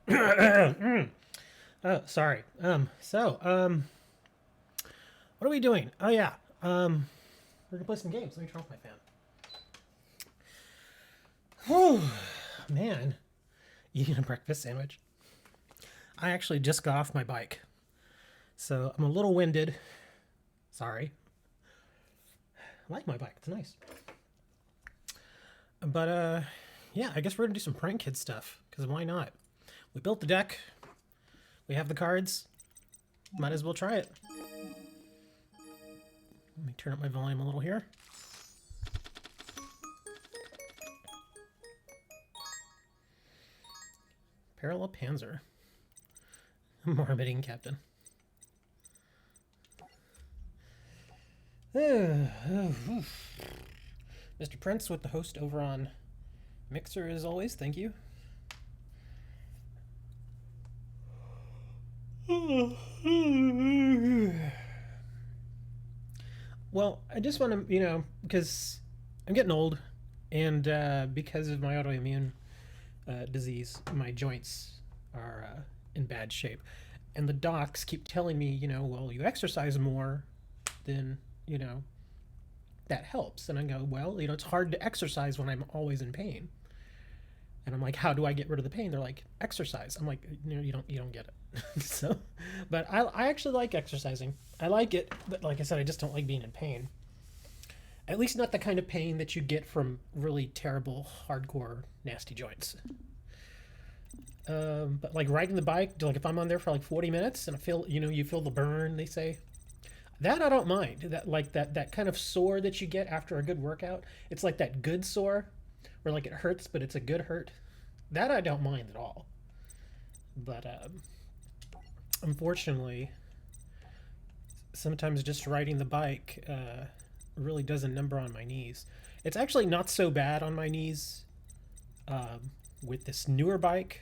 Oh, sorry. What are we doing? Oh yeah. We're gonna play some games. Let me turn off my fan. Whew, man. Eating a breakfast sandwich. I actually just got off my bike, so I'm a little winded. Sorry. I like my bike. It's nice. But yeah. I guess we're gonna do some prank kid stuff. Cause why not? We built the deck. We have the cards. Might as well try it. Let me turn up my volume a little here. Parallel Panzer. Marmoting Captain. Mr. Prince with the host over on Mixer as always. Thank you. Well, I just want to, because I'm getting old, and because of my autoimmune disease, my joints are in bad shape. And the docs keep telling me, well, you exercise more, then, that helps. And I go, well, it's hard to exercise when I'm always in pain. And I'm like, how do I get rid of the pain? They're like, exercise. I'm like, you don't get it. So, but I actually like exercising. I like it, but like I said, I just don't like being in pain. At least not the kind of pain that you get from really terrible, hardcore, nasty joints. But like riding the bike, like if I'm on there for like 40 minutes and I feel, you feel the burn, they say, that I don't mind. That kind of sore that you get after a good workout. It's like that good sore, where like it hurts, but it's a good hurt. That I don't mind at all. But unfortunately, sometimes just riding the bike really does a number on my knees. It's actually not so bad on my knees with this newer bike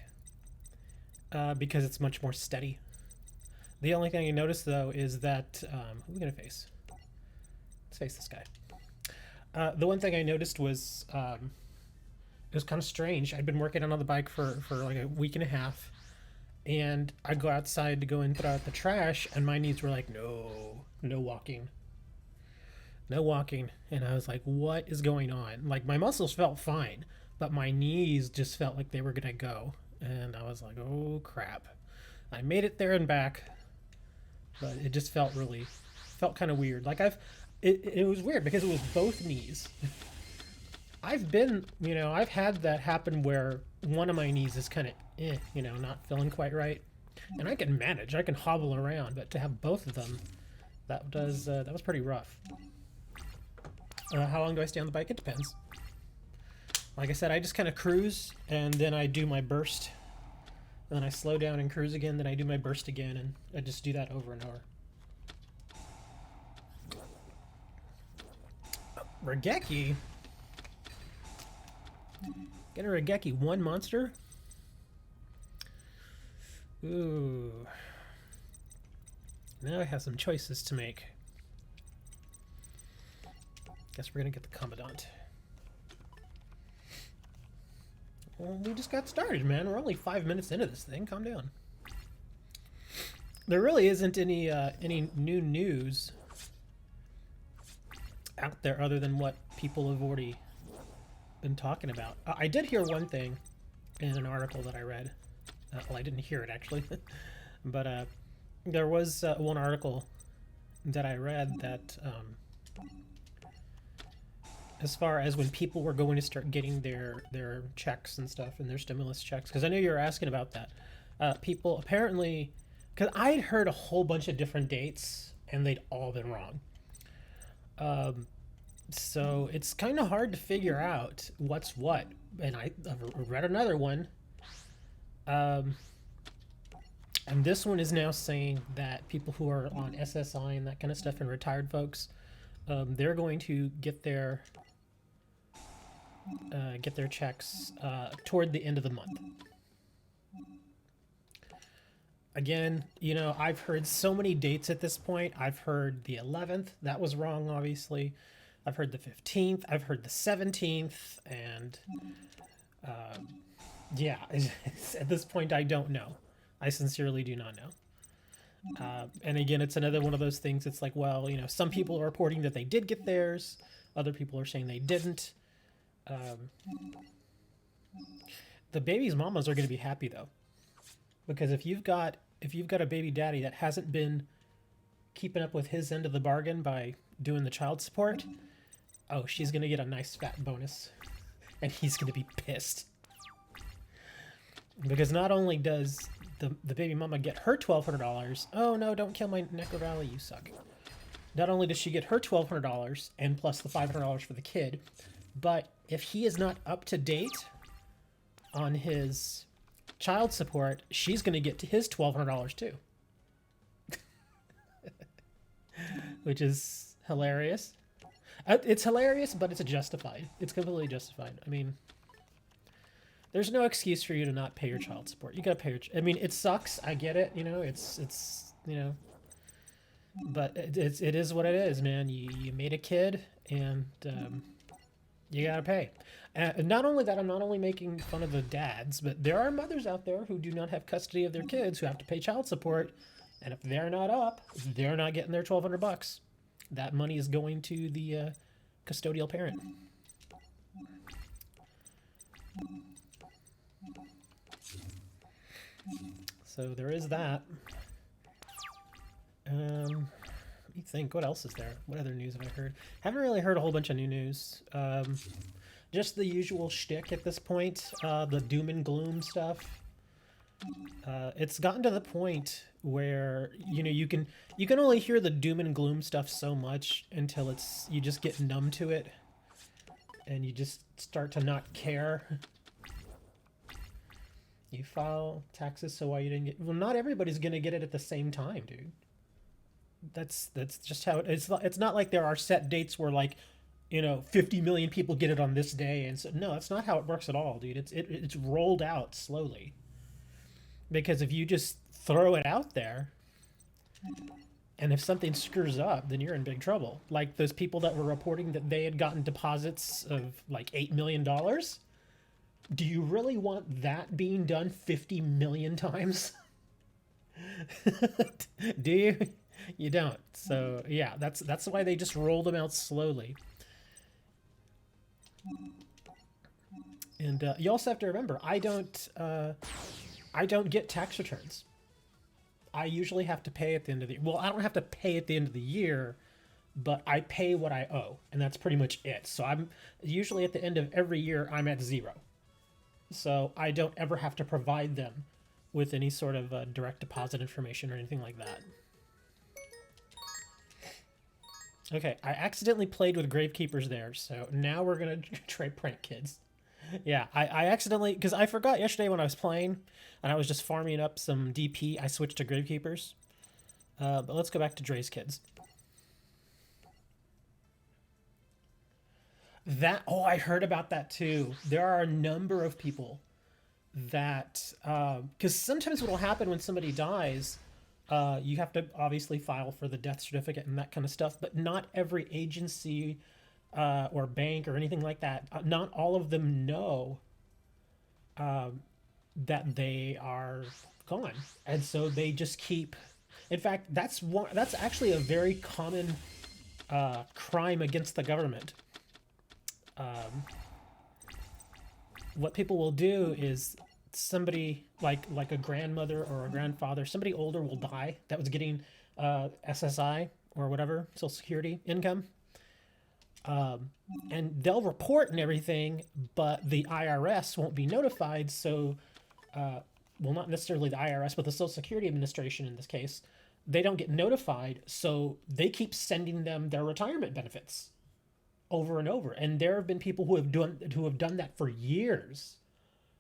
because it's much more steady. The only thing I noticed though is that who are we gonna face? Let's face this guy. The one thing I noticed was it was kind of strange. I'd been working on the bike for like a week and a half, and I go outside to go and throw out the trash, and my knees were like, no walking, no walking. And I was like, what is going on? Like my muscles felt fine, but my knees just felt like they were gonna go. And I was like, oh crap. I made it there and back, but it just felt kind of weird. Like it was weird because it was both knees. I've had that happen where one of my knees is kind of, not feeling quite right, and I can manage. I can hobble around, but to have both of them, that was pretty rough. How long do I stay on the bike? It depends. Like I said, I just kind of cruise, and then I do my burst, and then I slow down and cruise again. Then I do my burst again, and I just do that over and over. Regeki. Get a Regeki 1 monster? Ooh. Now I have some choices to make. Guess we're gonna get the Commandant. Well, we just got started, man. We're only 5 minutes into this thing. Calm down. There really isn't any new news out there other than what people have already been talking about. I did hear one thing in an article that I read. Well, I didn't hear it actually, but there was one article that I read that as far as when people were going to start getting their checks and stuff and their stimulus checks, because I know you were asking about that. People apparently, because I had heard a whole bunch of different dates and they'd all been wrong. So it's kind of hard to figure out what's what. And I've read another one. And this one is now saying that people who are on SSI and that kind of stuff and retired folks, they're going to get their checks toward the end of the month. Again, I've heard so many dates at this point. I've heard the 11th. That was wrong, obviously. I've heard the 15th. I've heard the 17th. And Yeah, at this point, I don't know. I sincerely do not know. And again, it's another one of those things. It's like, well, some people are reporting that they did get theirs. Other people are saying they didn't. Um, the baby's mamas are going to be happy though, because if you've got a baby daddy that hasn't been keeping up with his end of the bargain by doing the child support, oh, she's going to get a nice fat bonus, and he's going to be pissed. Because not only does the baby mama get her $1,200, oh no, don't kill my Necro Valley, you suck. Not only does she get her $1,200 and plus the $500 for the kid, but if he is not up to date on his child support, she's going to get to his $1,200 too. Which is hilarious. It's hilarious, but it's justified. It's completely justified. I mean, there's no excuse for you to not pay your child support. You gotta pay your. I mean, it sucks. I get it. It's but it is what it is, man. You made a kid, and you gotta pay. Not only that, I'm not only making fun of the dads, but there are mothers out there who do not have custody of their kids who have to pay child support, and if they're not up, they're not getting their $1,200. That money is going to the custodial parent. So there is that. Let me think. What else is there? What other news have I heard? Haven't really heard a whole bunch of new news. Just the usual shtick at this point. The doom and gloom stuff. It's gotten to the point where you can only hear the doom and gloom stuff so much until you just get numb to it, and you just start to not care. You file taxes, so why you didn't get? Well, not everybody's gonna get it at the same time, dude. That's just how it's not like there are set dates where 50 million people get it on this day, and so no, that's not how it works at all, dude. It's rolled out slowly. Because if you just throw it out there, and if something screws up, then you're in big trouble. Like those people that were reporting that they had gotten deposits of like $8 million. Do you really want that being done 50 million times? Do you? You don't. So yeah, that's why they just roll them out slowly. And you also have to remember, I don't get tax returns. I usually have to pay at the end of the year. Well, I don't have to pay at the end of the year, but I pay what I owe, and that's pretty much it. So I'm usually at the end of every year, I'm at zero. So I don't ever have to provide them with any sort of direct deposit information or anything like that. Okay, I accidentally played with Gravekeepers there, so now we're going to try Prank Kids. Yeah, I accidentally, because I forgot yesterday when I was playing, and I was just farming up some DP, I switched to Gravekeepers. But let's go back to Dre's Kids. I heard about that too. There are a number of people that, because sometimes what will happen when somebody dies, you have to obviously file for the death certificate and that kind of stuff, but not every agency or bank or anything like that, not all of them know that they are gone, and so they just keep. In fact, that's actually a very common crime against the government. What people will do is somebody like a grandmother or a grandfather, somebody older will die that was getting SSI or whatever, Social Security income. And they'll report and everything, but the IRS won't be notified. So, well, not necessarily the IRS, but the Social Security Administration in this case, they don't get notified. So they keep sending them their retirement benefits over and over. And there have been people who have done that for years,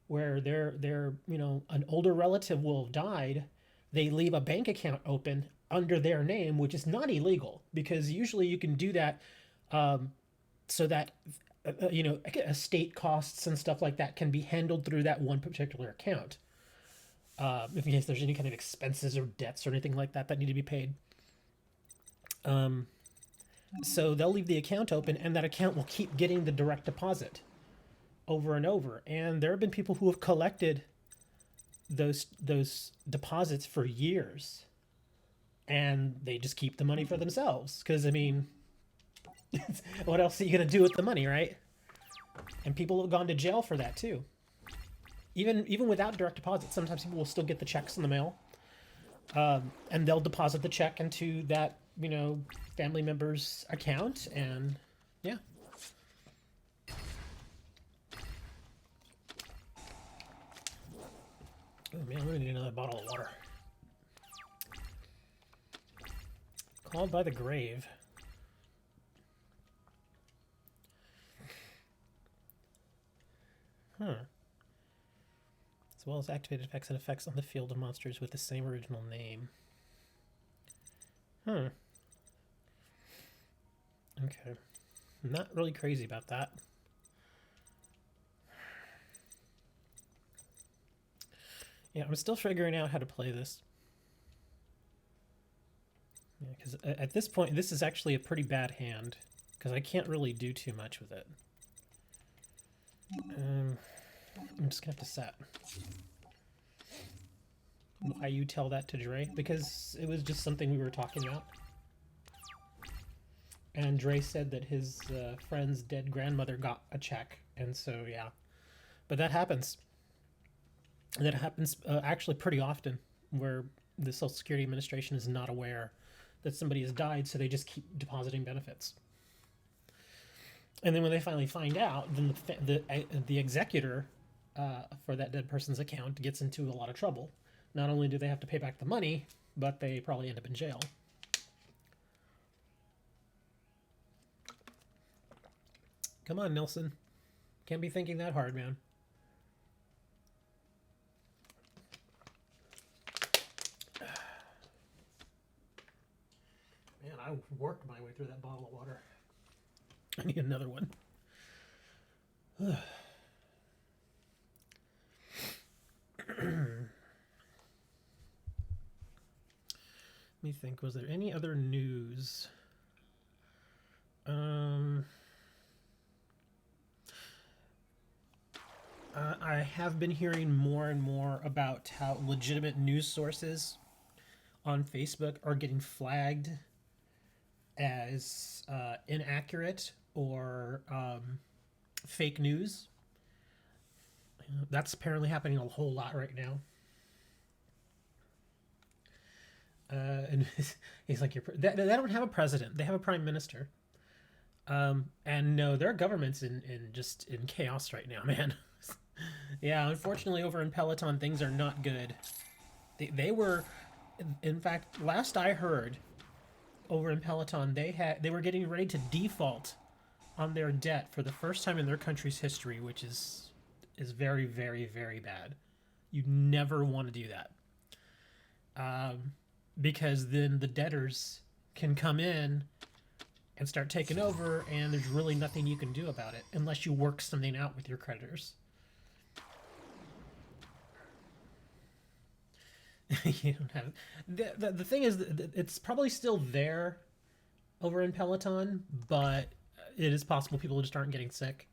where they're an older relative will have died. They leave a bank account open under their name, which is not illegal, because usually you can do that. So that estate costs and stuff like that can be handled through that one particular account, in case there's any kind of expenses or debts or anything like that need to be paid. So they'll leave the account open, and that account will keep getting the direct deposit. over and over. And there have been people who have collected those deposits for years, and they just keep the money for themselves. Because I mean, what else are you gonna do with the money, right? And people have gone to jail for that too. Even without direct deposit, sometimes people will still get the checks in the mail, and they'll deposit the check into that family member's account, and yeah. Oh man, I'm gonna need another bottle of water. Called by the grave. Huh. As well as activated effects and effects on the field of monsters with the same original name. Huh. Okay. I'm not really crazy about that. Yeah, I'm still figuring out how to play this. Yeah, because at this point, this is actually a pretty bad hand, because I can't really do too much with it. I'm just gonna have to set. Why you tell that to Dre? Because it was just something we were talking about. And Dre said that his friend's dead grandmother got a check, and so yeah. But that happens. That happens actually pretty often, where the Social Security Administration is not aware that somebody has died, so they just keep depositing benefits. And then when they finally find out, then the executor for that dead person's account gets into a lot of trouble. Not only do they have to pay back the money, but they probably end up in jail. Come on, Nelson. Can't be thinking that hard, man. Man, I worked my way through that bottle of water. I need another one. Let me think. Was there any other news? I have been hearing more and more about how legitimate news sources on Facebook are getting flagged as inaccurate or fake news. That's apparently happening a whole lot right now. And he's like, they don't have a president; they have a prime minister. And no, their government's in chaos right now, man. Yeah, unfortunately, over in Peloton, things are not good. They were, in fact, last I heard, over in Peloton, they were getting ready to default on their debt for the first time in their country's history, which is very, very, very bad. You never want to do that, because then the debtors can come in and start taking over, and there's really nothing you can do about it unless you work something out with your creditors. You don't have the thing is that it's probably still there over in Peloton, but it is possible people just aren't getting sick.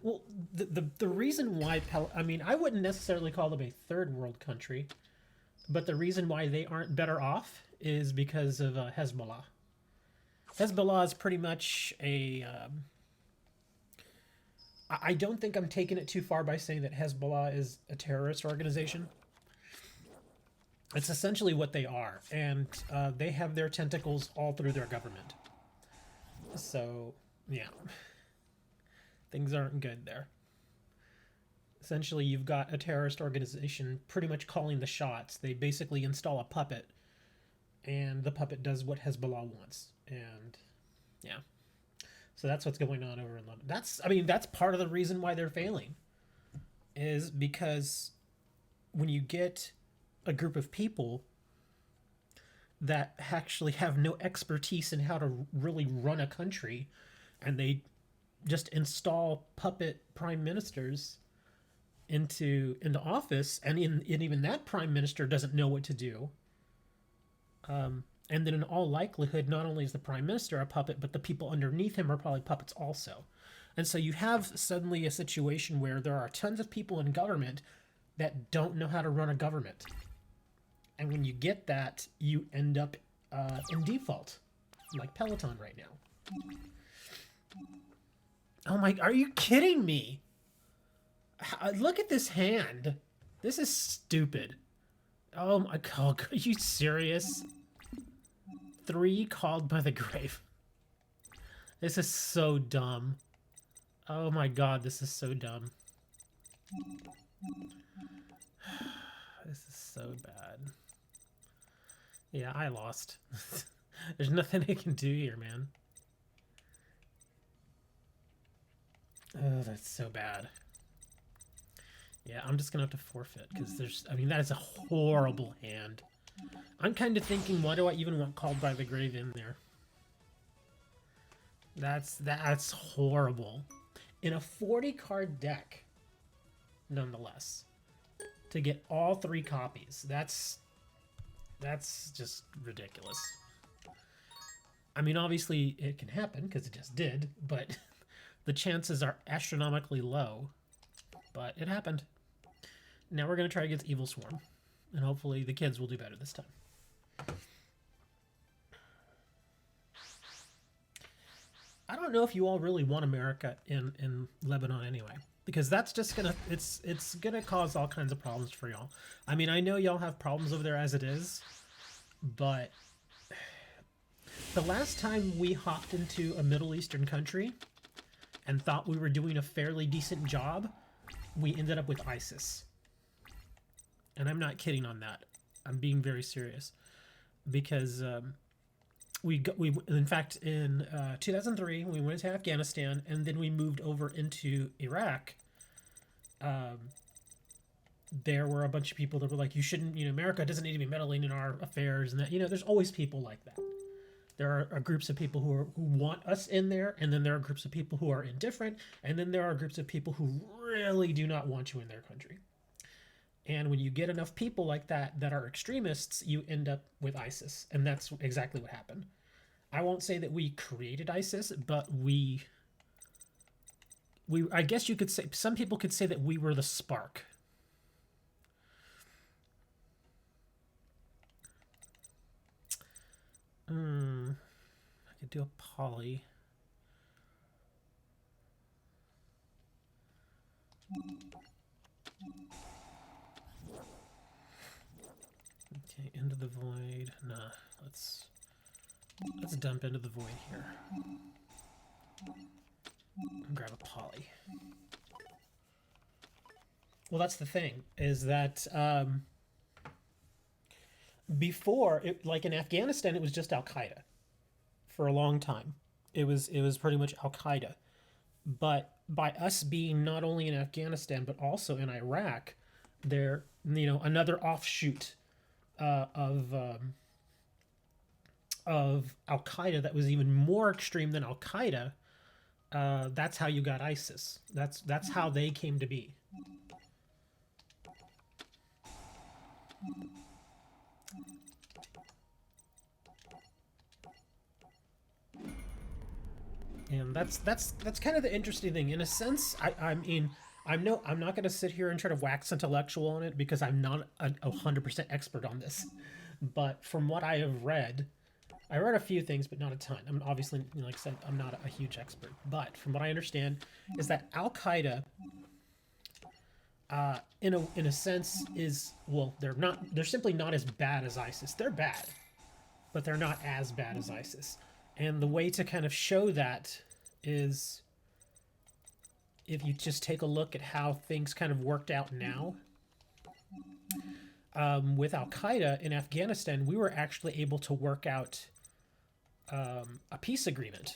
Well, the reason why I mean, I wouldn't necessarily call them a third world country, but the reason why they aren't better off is because of Hezbollah. Hezbollah is pretty much a... I don't think I'm taking it too far by saying that Hezbollah is a terrorist organization. It's essentially what they are, and they have their tentacles all through their government. So, yeah. Things aren't good there. Essentially, you've got a terrorist organization pretty much calling the shots. They basically install a puppet, and the puppet does what Hezbollah wants. And yeah, so that's what's going on over in London. That's part of the reason why they're failing, is because when you get a group of people that actually have no expertise in how to really run a country, and they just install puppet prime ministers into office, and even that prime minister doesn't know what to do. And then in all likelihood, not only is the prime minister a puppet, but the people underneath him are probably puppets also. And so you have suddenly a situation where there are tons of people in government that don't know how to run a government. And when you get that, you end up in default, like Peloton right now. Oh my, are you kidding me? Look at this hand. This is stupid. Oh my god, are you serious? 3 called by the grave. This is so dumb. Oh my god, this is so dumb. This is so bad. Yeah, I lost. There's nothing I can do here, man. Oh, that's so bad. Yeah, I'm just gonna have to forfeit, because I mean, that is a horrible hand. I'm kind of thinking, why do I even want Called by the Grave in there? That's horrible. In a 40-card deck, nonetheless, to get all 3 copies, that's just ridiculous. I mean, obviously it can happen, because it just did, but the chances are astronomically low. But it happened. Now we're going to try against Evil Swarm. And hopefully the kids will do better this time. I don't know if you all really want America in Lebanon anyway. Because that's just going to... It's going to cause all kinds of problems for y'all. I mean, I know y'all have problems over there as it is. But... the last time we hopped into a Middle Eastern country and thought we were doing a fairly decent job, we ended up with ISIS. And I'm not kidding on that. I'm being very serious. Because we in fact, in 2003, we went to Afghanistan, and then we moved over into Iraq. There were a bunch of people that were like, you shouldn't, America doesn't need to be meddling in our affairs, and that, there's always people like that. There are groups of people who want us in there, and then there are groups of people who are indifferent, and then there are groups of people who really do not want you in their country. And when you get enough people like that are extremists, you end up with ISIS, and that's exactly what happened. I won't say that we created ISIS, but we I guess you could say, some people could say that we were the spark. I could do a poly. Okay, Into the Void. Nah, let's dump Into the Void here. And grab a poly. Well, that's the thing, is that before, like in Afghanistan, it was just Al-Qaeda for a long time. It was pretty much Al-Qaeda. But by us being not only in Afghanistan but also in Iraq, there, another offshoot of Al-Qaeda that was even more extreme than Al-Qaeda. That's how you got ISIS. That's how they came to be. And that's kind of the interesting thing. In a sense, I mean, I'm not going to sit here and try to wax intellectual on it, because I'm not a 100% expert on this. But from what I have read, I read a few things, but not a ton. I'm obviously, like I said, I'm not a huge expert. But from what I understand, is that Al-Qaeda, in a sense, is, well, they're simply not as bad as ISIS. They're bad, but they're not as bad as ISIS. And the way to kind of show that is if you just take a look at how things kind of worked out now. With Al-Qaeda in Afghanistan, we were actually able to work out a peace agreement,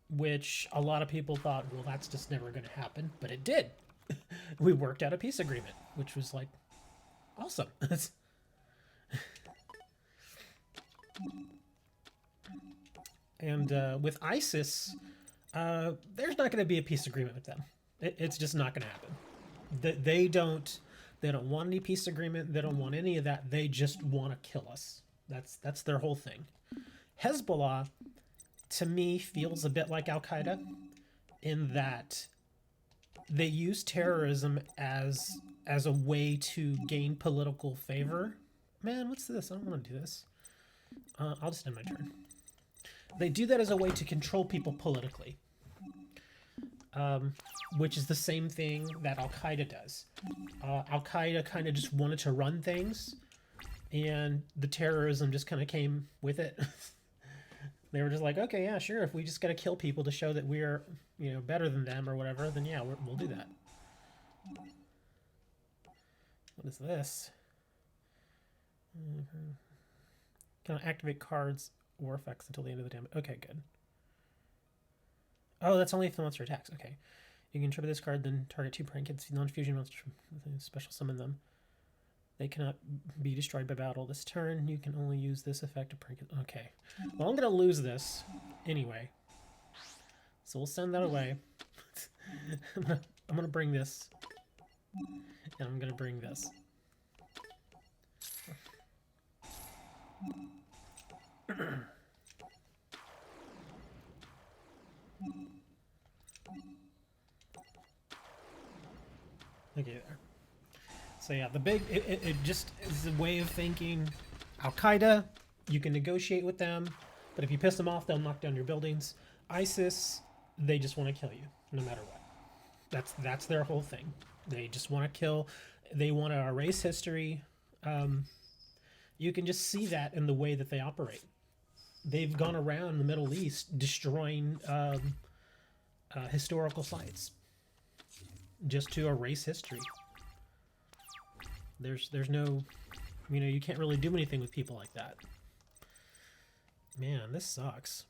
which a lot of people thought, well, that's just never going to happen. But it did. We worked out a peace agreement, which was like awesome. And with ISIS, there's not going to be a peace agreement with them. It's just not going to happen. They don't want any peace agreement. They don't want any of that. They just want to kill us. That's their whole thing. Hezbollah, to me, feels a bit like Al Qaeda in that they use terrorism as a way to gain political favor. Man, what's this? I don't want to do this. I'll just end my turn. They do that as a way to control people politically, which is the same thing that Al Qaeda does. Al Qaeda kind of just wanted to run things, and the terrorism just kind of came with it. They were just like, okay, yeah, sure. If we just got to kill people to show that we're, better than them or whatever, then yeah, we'll do that. What is this? Can I activate cards or effects until the end of the damage? Okay, good. Oh, that's only if the monster attacks. Okay. You can trigger this card, then target 2 prank kids, non-fusion monsters, special summon them. They cannot be destroyed by battle this turn. You can only use this effect to prank it. Okay. Well, I'm going to lose this anyway. So we'll send that away. I'm gonna bring this. And I'm going to bring this. Okay, there. So yeah, the big, it just is a way of thinking. Al-Qaeda, you can negotiate with them, but if you piss them off, they'll knock down your buildings. ISIS, they just want to kill you, no matter what. That's their whole thing. They just want to kill. They want to erase history. You can just see that in the way that they operate. They've gone around the Middle East destroying historical sites just to erase history. There's no, you can't really do anything with people like that. Man, this sucks.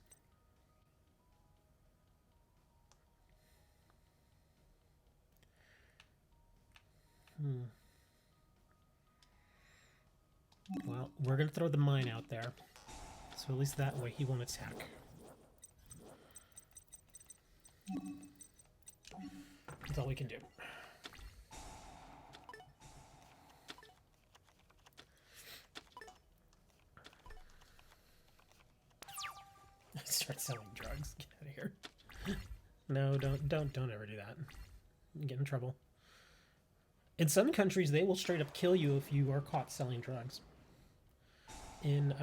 Well, we're going to throw the mine out there. So at least that way he won't attack. That's all we can do. Start selling drugs. Get out of here. No, don't ever do that. You get in trouble. In some countries, they will straight up kill you if you are caught selling drugs. In,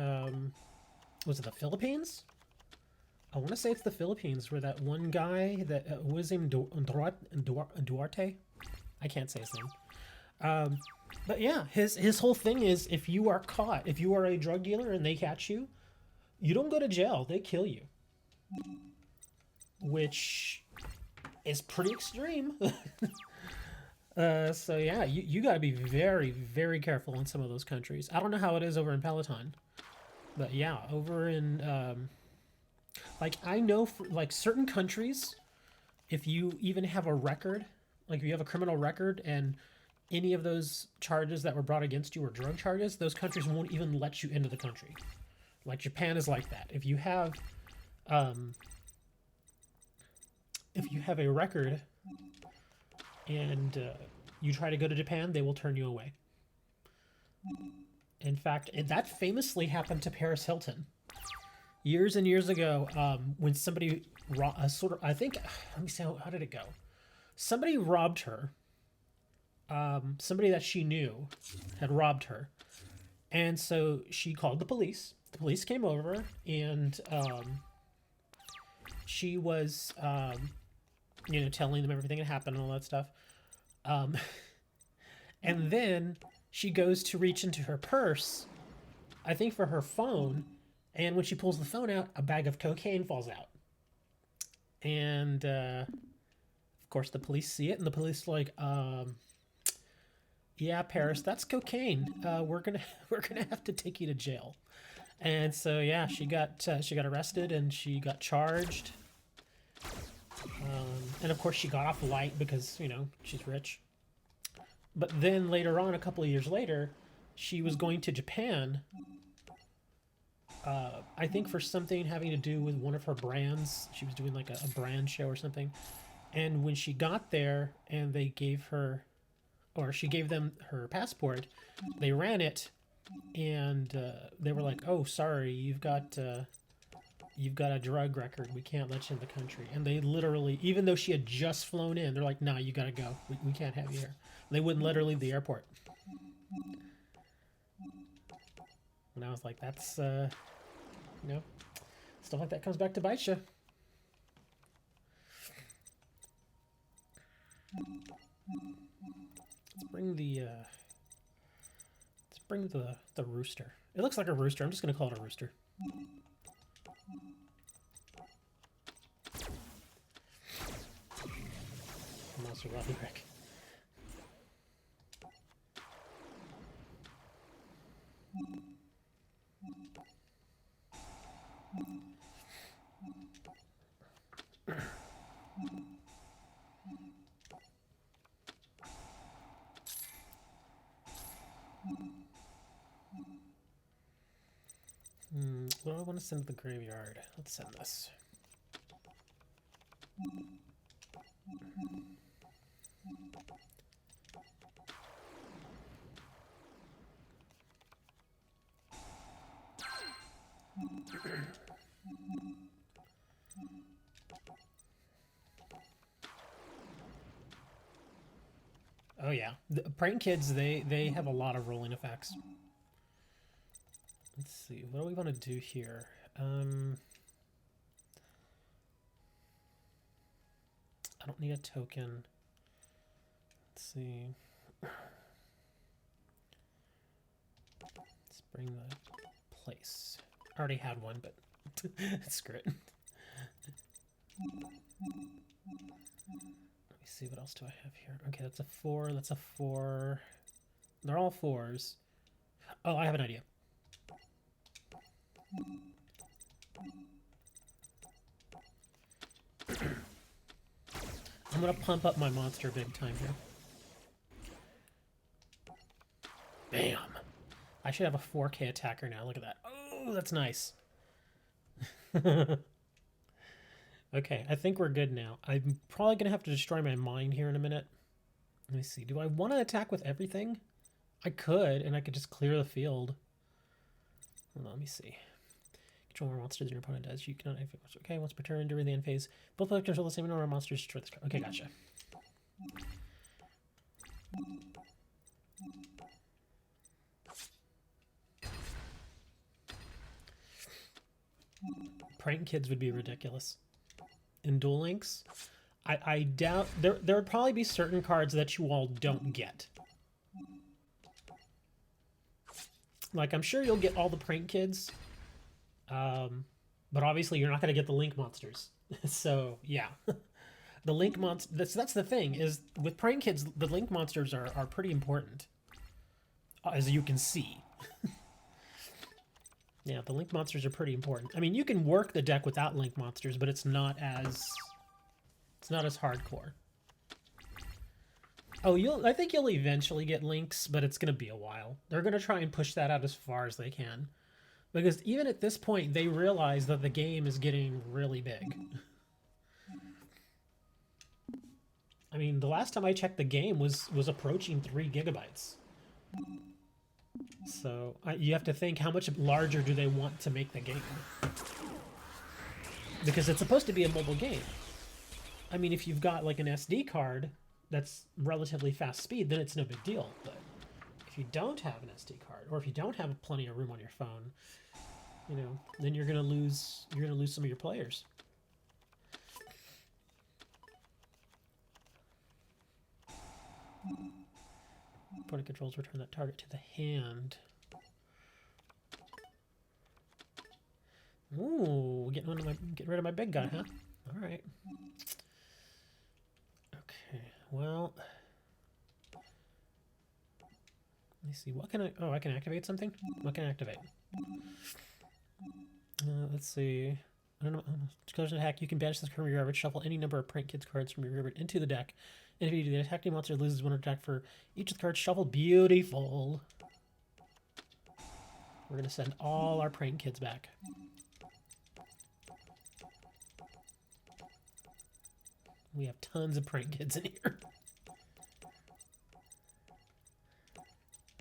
was it the Philippines? I want to say it's the Philippines, where that one guy that was named Duarte. I can't say his name. But yeah, his whole thing is if you are caught, if you are a drug dealer and they catch you, you don't go to jail, they kill you. Which is pretty extreme. So yeah, you gotta be very, very careful in some of those countries. I don't know how it is over in Peloton. But yeah, over in, like I know for like certain countries, if you even have a record, like if you have a criminal record and any of those charges that were brought against you are drug charges, those countries won't even let you into the country. Like Japan is like that. If you have a record and you try to go to Japan, they will turn you away. In fact, that famously happened to Paris Hilton. Years and years ago, when somebody, I think, let me see, how did it go? Somebody robbed her. Somebody that she knew had robbed her. And so she called the police. The police came over, and she was, telling them everything that happened and all that stuff. And then she goes to reach into her purse, I think for her phone, and when she pulls the phone out, a bag of cocaine falls out. And, of course, the police see it, and the police are like, yeah, Paris, that's cocaine. We're gonna have to take you to jail. And so, yeah, she got arrested, and she got charged. And, of course, she got off light because, she's rich. But then later on, a couple of years later, she was going to Japan, I think for something having to do with one of her brands. She was doing like a brand show or something. And when she got there and they gave her, or she gave them her passport, they ran it, and they were like, "Oh, sorry, you've got a drug record. We can't let you in the country." And they literally, even though she had just flown in, they're like, "Nah, you gotta go. We can't have you here." They wouldn't let her leave the airport. And I was like, "That's you know, stuff like that comes back to bite you." Let's bring the rooster. It looks like a rooster. I'm just gonna call it a rooster. Monster Robbie Rick. What do I want to send to the graveyard? Let's send this. Oh yeah, the prank kids, they have a lot of rolling effects. Let's see, what do we want to do here? I don't need a token. Let's see. Let's bring the place. I already had one, but screw it. Let me see, what else do I have here? Okay, that's a 4, that's a 4. They're all 4s. Oh, I have an idea. I'm gonna pump up my monster big time here. Bam! I should have a 4K attacker now. Look at that. Oh, that's nice. Okay, I think we're good now. I'm probably gonna have to destroy my mine here in a minute. Let me see. Do I want to attack with everything? I could, and I could just clear the field. Hold on, let me see. Control more monsters than your opponent does. You cannot. Okay, once per turn during the end phase, both players control the same number of monsters. Destroy this card. Okay, gotcha. Prank kids would be ridiculous. In Duel Links, I doubt there would probably be certain cards that you all don't get. Like, I'm sure you'll get all the prank kids, but obviously you're not going to get the Link monsters. So yeah, the Link monster. That's the thing, is with prank kids, the Link monsters are pretty important, as you can see. Yeah, the Link monsters are pretty important. I mean, you can work the deck without Link monsters, but it's not as hardcore. Oh, I think you'll eventually get Links, but it's gonna be a while. They're gonna try and push that out as far as they can, because even at this point, they realize that the game is getting really big. I mean, the last time I checked, the game was approaching 3 gigabytes. So you have to think, how much larger do they want to make the game? Because it's supposed to be a mobile game. I mean, if you've got like an SD card that's relatively fast speed, then it's no big deal. But if you don't have an SD card, or if you don't have plenty of room on your phone, you know, then you're gonna lose some of your players. Opponent controls return that target to the hand. Ooh, getting rid of my big guy, huh? All right. Okay. Well, let me see. What can I? Oh, I can activate something. What can I activate? Let's see. I don't know. Collision attack. You can banish this card from your graveyard. Shuffle any number of prank kids cards from your graveyard into the deck. And if you do, the attacking monster loses 1 attack for each of the cards shuffled. Beautiful. We're gonna send all our prank kids back. We have tons of prank kids in here.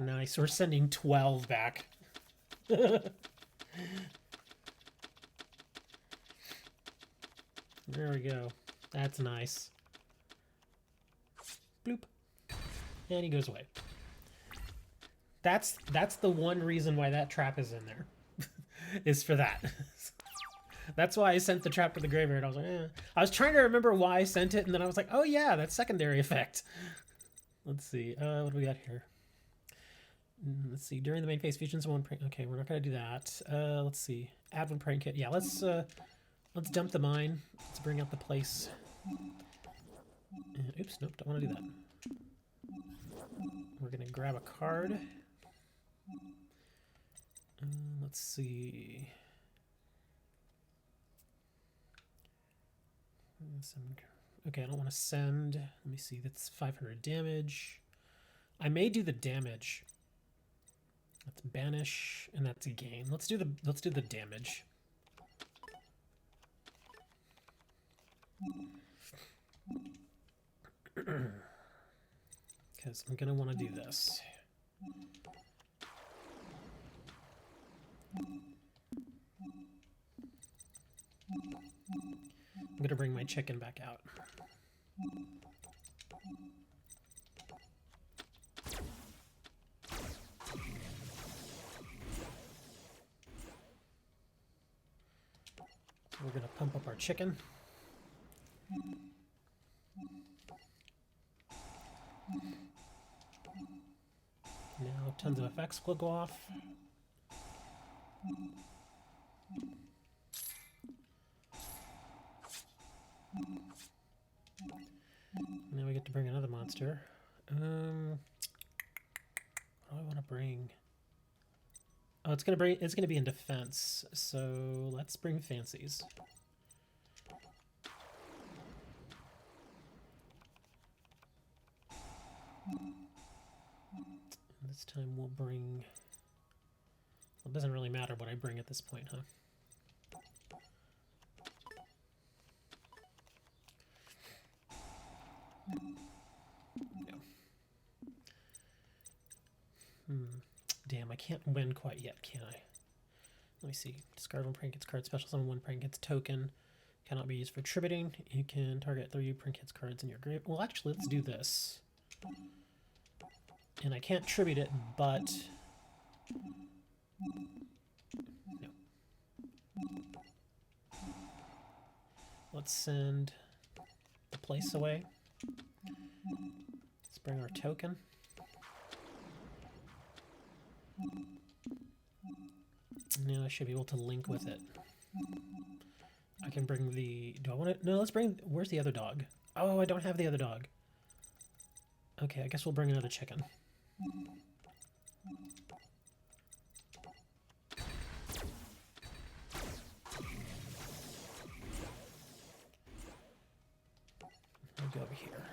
Nice. We're sending 12 back. There we go. That's nice. Bloop. And he goes away. That's the one reason why that trap is in there. Is for that. That's why I sent the trap to the graveyard. I was like, eh. I was trying to remember why I sent it, and then I was like, oh yeah, that's secondary effect. Let's see. What do we got here? Let's see. During the main phase, fusions one prank. Okay, we're not gonna do that. Let's see. Add one prank kit. Yeah, let's dump the mine. Let's bring out the place. And, oops, nope, don't want to do that. We're gonna grab a card. Let's see. Okay, I don't want to send. Let me see. That's 500 damage. I may do the damage. That's banish, and that's a gain. Let's do the damage. Because I'm gonna want to do this. I'm gonna bring my chicken back out. We're gonna pump up our chicken. Now tons of effects will go off. Now we get to bring another monster. What do I want to bring? Oh, it's gonna be in defense. So let's bring fancies. This time we'll bring. Well, it doesn't really matter what I bring at this point, huh? Damn, I can't win quite yet, can I? Let me see. Discard one prank hits card, special summon one prank hits token. Cannot be used for tributing. You can target 3 prank hits cards in your grave. Well, actually, let's do this. And I can't tribute it, but... No. Let's send the place away. Let's bring our token. Now I should be able to link with it. I can bring the... Do I want to... No, let's bring... Where's the other dog? Oh, I don't have the other dog. Okay, I guess we'll bring another chicken. I'll go over here.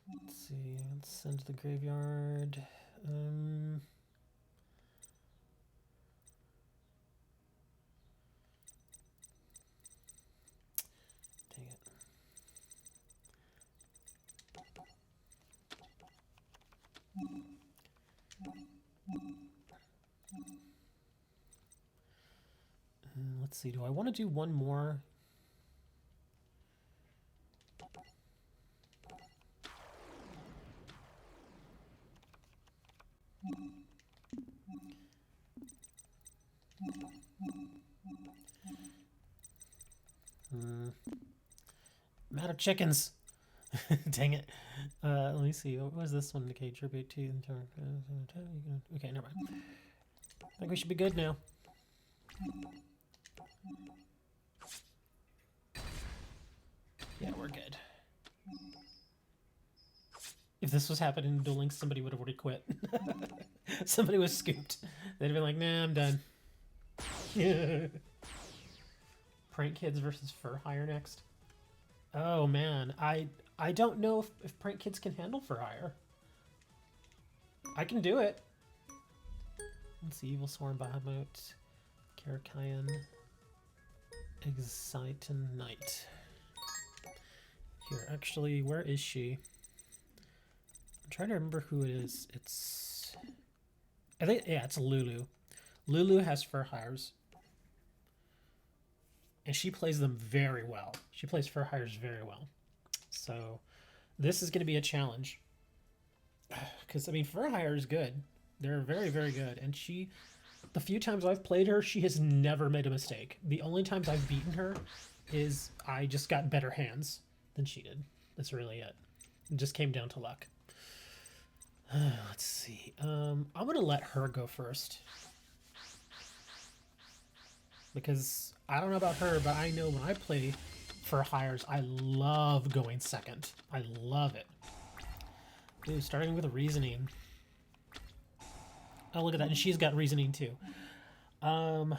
Let's see, let's send to the graveyard. Dang it. Let's see, do I want to do one more? I'm out of chickens. Dang it. Let me see. What was this one indicate? Tribute to... Okay, never mind. I think we should be good now. Yeah, we're good. If this was happening in Duel Links, somebody would have already quit. Somebody was scooped. They'd have been like, nah, I'm done. Prank Kids versus Fur Hire next. Oh man, I don't know if Prank Kids can handle Fur Hire. I can do it. Let's see, Evil Swarm, Bahamut, Karakayan, Excite-Night. Here, actually, where is she? I'm trying to remember who it is. I think, yeah, it's Lulu. Lulu has fur hires. And she plays them very well. She plays fur hires very well. So this is going to be a challenge. Because, I mean, fur hire is good. They're very, very good. And the few times I've played her, she has never made a mistake. The only times I've beaten her is I just got better hands than she did. That's really it. It just came down to luck. Let's see. I'm going to let her go first. Because I don't know about her, but I know when I play for hires, I love going second. I love it. Ooh, starting with a reasoning. Oh, look at that. And she's got reasoning too. I'm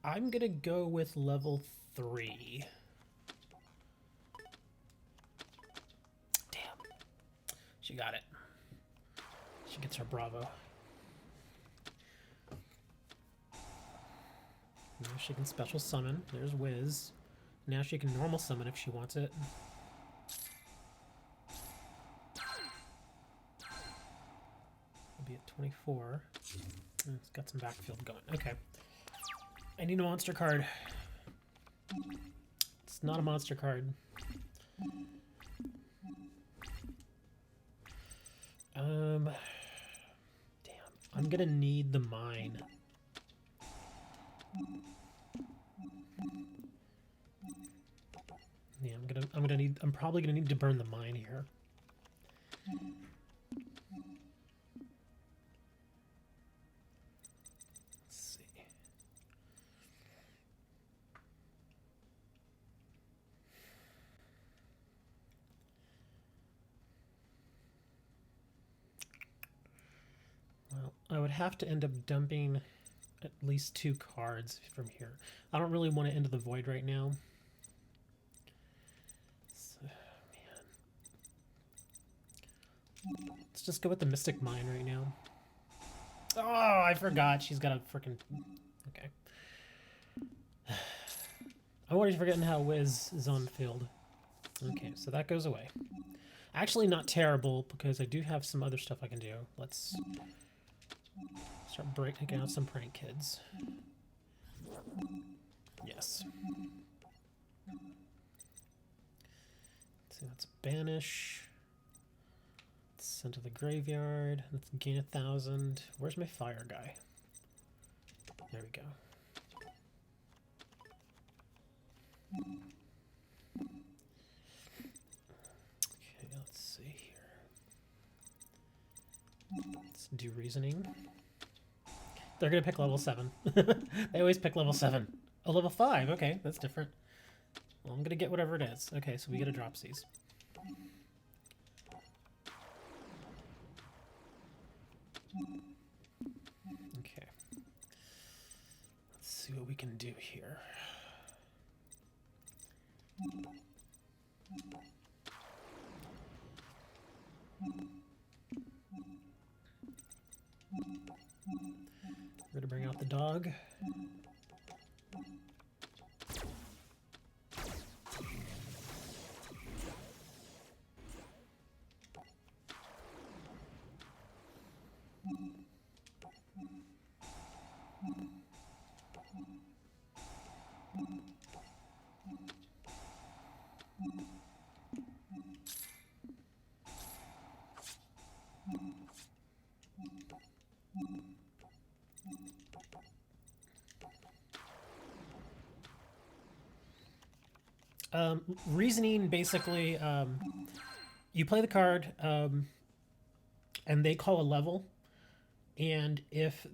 going to go with level 3. Damn. She got it. She gets her bravo. Now she can special summon. There's Wiz. Now she can normal summon if she wants it. We'll be at 24. It's got some backfield going. Okay. I need a monster card. It's not a monster card. Damn. I'm gonna need the mine. Yeah, I'm probably gonna need to burn the mine here. Let's see. Well, I would have to end up dumping at least 2 cards from here. I don't really want to enter the void right now. So, man. Let's just go with the Mystic Mine right now. Oh, I forgot. She's got a freaking... Okay. I'm already forgetting how Wiz is on the field. Okay, so that goes away. Actually, not terrible, because I do have some other stuff I can do. Let's start taking out some prank kids. Yes. Let's see, let's banish. Let's send to the graveyard. Let's gain 1,000. Where's my fire guy? There we go. Okay, let's see here. Let's do reasoning. They're gonna pick level 7. They always pick level 7. Oh, level 5. Okay, that's different. Well, I'm gonna get whatever it is. Okay, so we get a dropsies. Okay. Let's see what we can do here. We're gonna bring out the dog. Reasoning, basically, you play the card, and they call a level, and if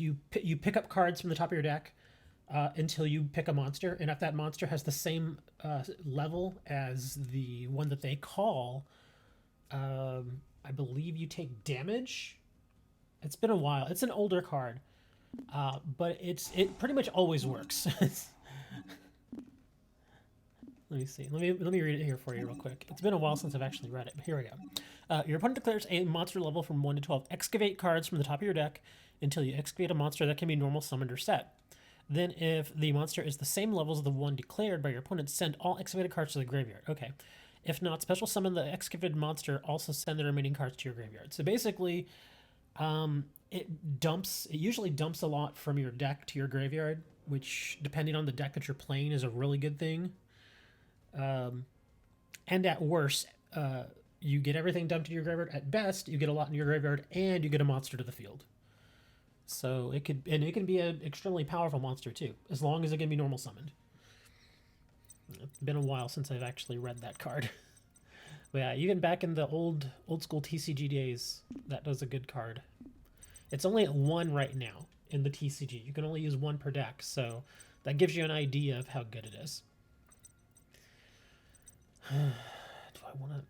you pick up cards from the top of your deck until you pick a monster, and if that monster has the same level as the one that they call, I believe you take damage. It's been a while. It's an older card, but it pretty much always works. Let me see. Let me read it here for you real quick. It's been a while since I've actually read it, but here we go. Your opponent declares a monster level from 1 to 12. Excavate cards from the top of your deck until you excavate a monster that can be normal summoned or set. Then, if the monster is the same level as the one declared by your opponent, send all excavated cards to the graveyard. Okay. If not, special summon the excavated monster. Also, send the remaining cards to your graveyard. So basically, it usually dumps a lot from your deck to your graveyard, which, depending on the deck that you're playing, is a really good thing. And at worst, you get everything dumped to your graveyard. At best, you get a lot in your graveyard, and you get a monster to the field. So it can be an extremely powerful monster too, as long as it can be normal summoned. It's been a while since I've actually read that card. But yeah, even back in the old school TCG days, that was a good card. It's only at 1 right now in the TCG. You can only use 1 per deck, so that gives you an idea of how good it is. Do I want to...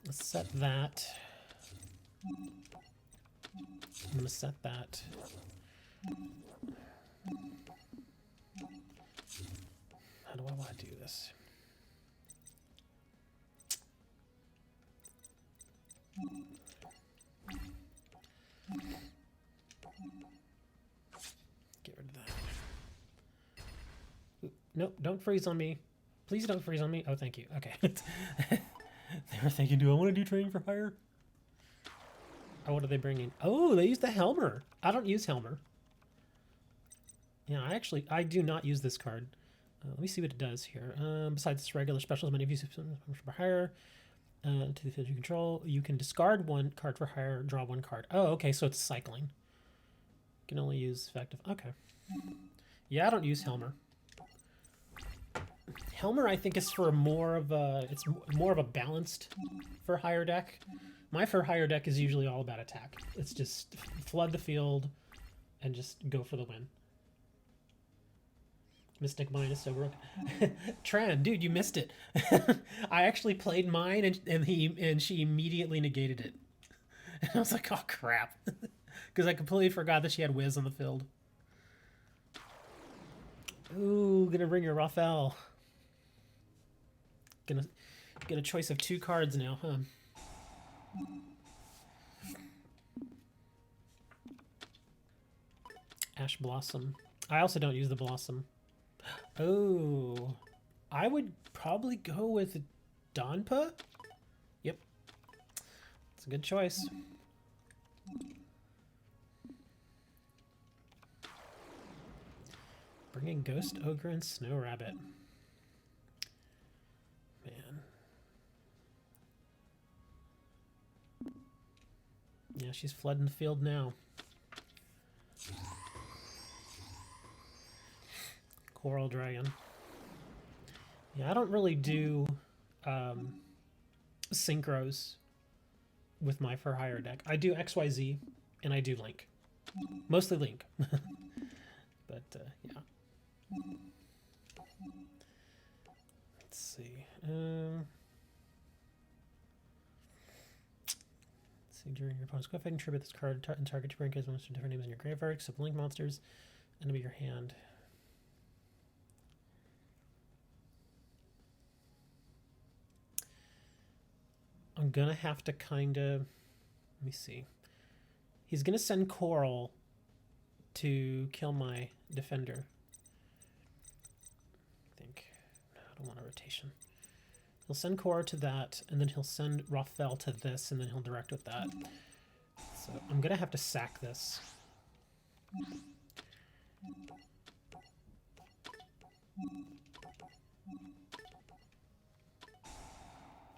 Let's set that. I'm going to set that. How do I want to do this? Get rid of that. Ooh, nope, don't freeze on me. Please don't freeze on me. Oh, thank you. Okay. They were thinking, do I want to do training for hire? Oh, what are they bringing? Oh, they use the Helmer. I don't use Helmer. Yeah, I do not use this card. Let me see what it does here. Besides its regular specials, many of you for hire. To the field you control, you can discard 1 card for hire, draw 1 card. Oh, okay, so it's cycling. You can only use effective. Okay. Yeah, I don't use Helmer. Helmer, I think, is for more of a balanced for hire deck. My for hire deck is usually all about attack. It's just flood the field and just go for the win. Mystic Mine is so broken. Tran, dude, you missed it. I actually played mine and she immediately negated it. And I was like, oh crap. Because I completely forgot that she had Wiz on the field. Ooh, gonna bring your Raphael. Gonna get a choice of 2 cards now, huh? Ash Blossom. I also don't use the Blossom. Oh, I would probably go with Donpa. Yep, it's a good choice. Bringing Ghost Ogre and Snow Rabbit. Man. Yeah, she's flooding the field now. Coral Dragon. Yeah, I don't really do synchros with my for hire deck. I do XYZ and I do Link. Mostly Link. But yeah. Let's see. During your opponent's go ahead and tribute this card and target 2 rank as monsters with different names in your graveyard, except Link monsters, enemy your hand. I'm gonna have to kinda, let me see. He's gonna send Coral to kill my defender. I think. No, I don't want a rotation. He'll send Coral to that, and then he'll send Raphael to this, and then he'll direct with that. So I'm gonna have to sack this.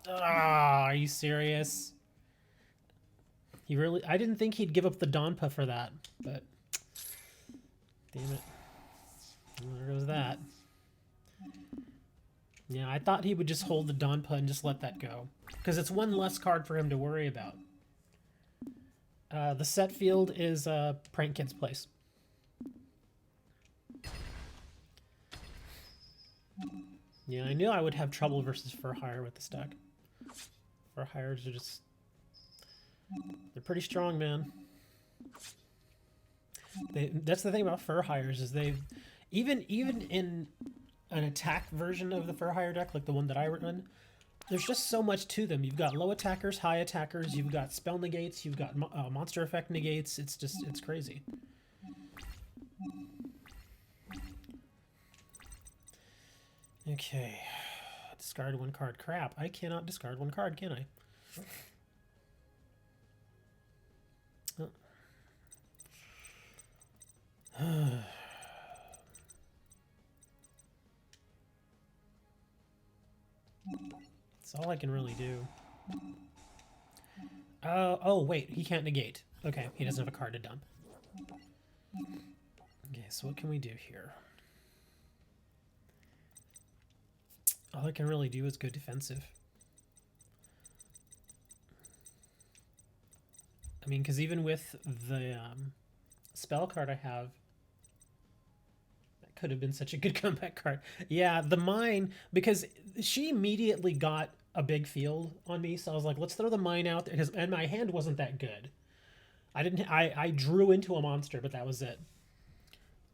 Ah, are you serious? He really... I didn't think he'd give up the Donpa for that, but... Damn it. Well, there goes that. Yeah, I thought he would just hold the Donpa and just let that go. Because it's 1 less card for him to worry about. The set field is Prank Kid's Place. Yeah, I knew I would have trouble versus for hire with this deck. For hires are just... They're pretty strong, man. That's the thing about fur hires is they've... Even in an attack version of the For Hire deck, like the one that I run, there's just so much to them. You've got low attackers, high attackers, you've got spell negates, you've got monster effect negates. It's crazy. Okay. Discard one card. Crap, I cannot discard one card, can I? Oh. That's all I can really do. Oh, wait, he can't negate. Okay, he doesn't have a card to dump. Okay, so what can we do here? All I can really do is go defensive. I mean, because even with the spell card I have, that could have been such a good comeback card. Yeah, the mine, because she immediately got a big field on me, so I was like, let's throw the mine out there, and my hand wasn't that good. I drew into a monster, but that was it.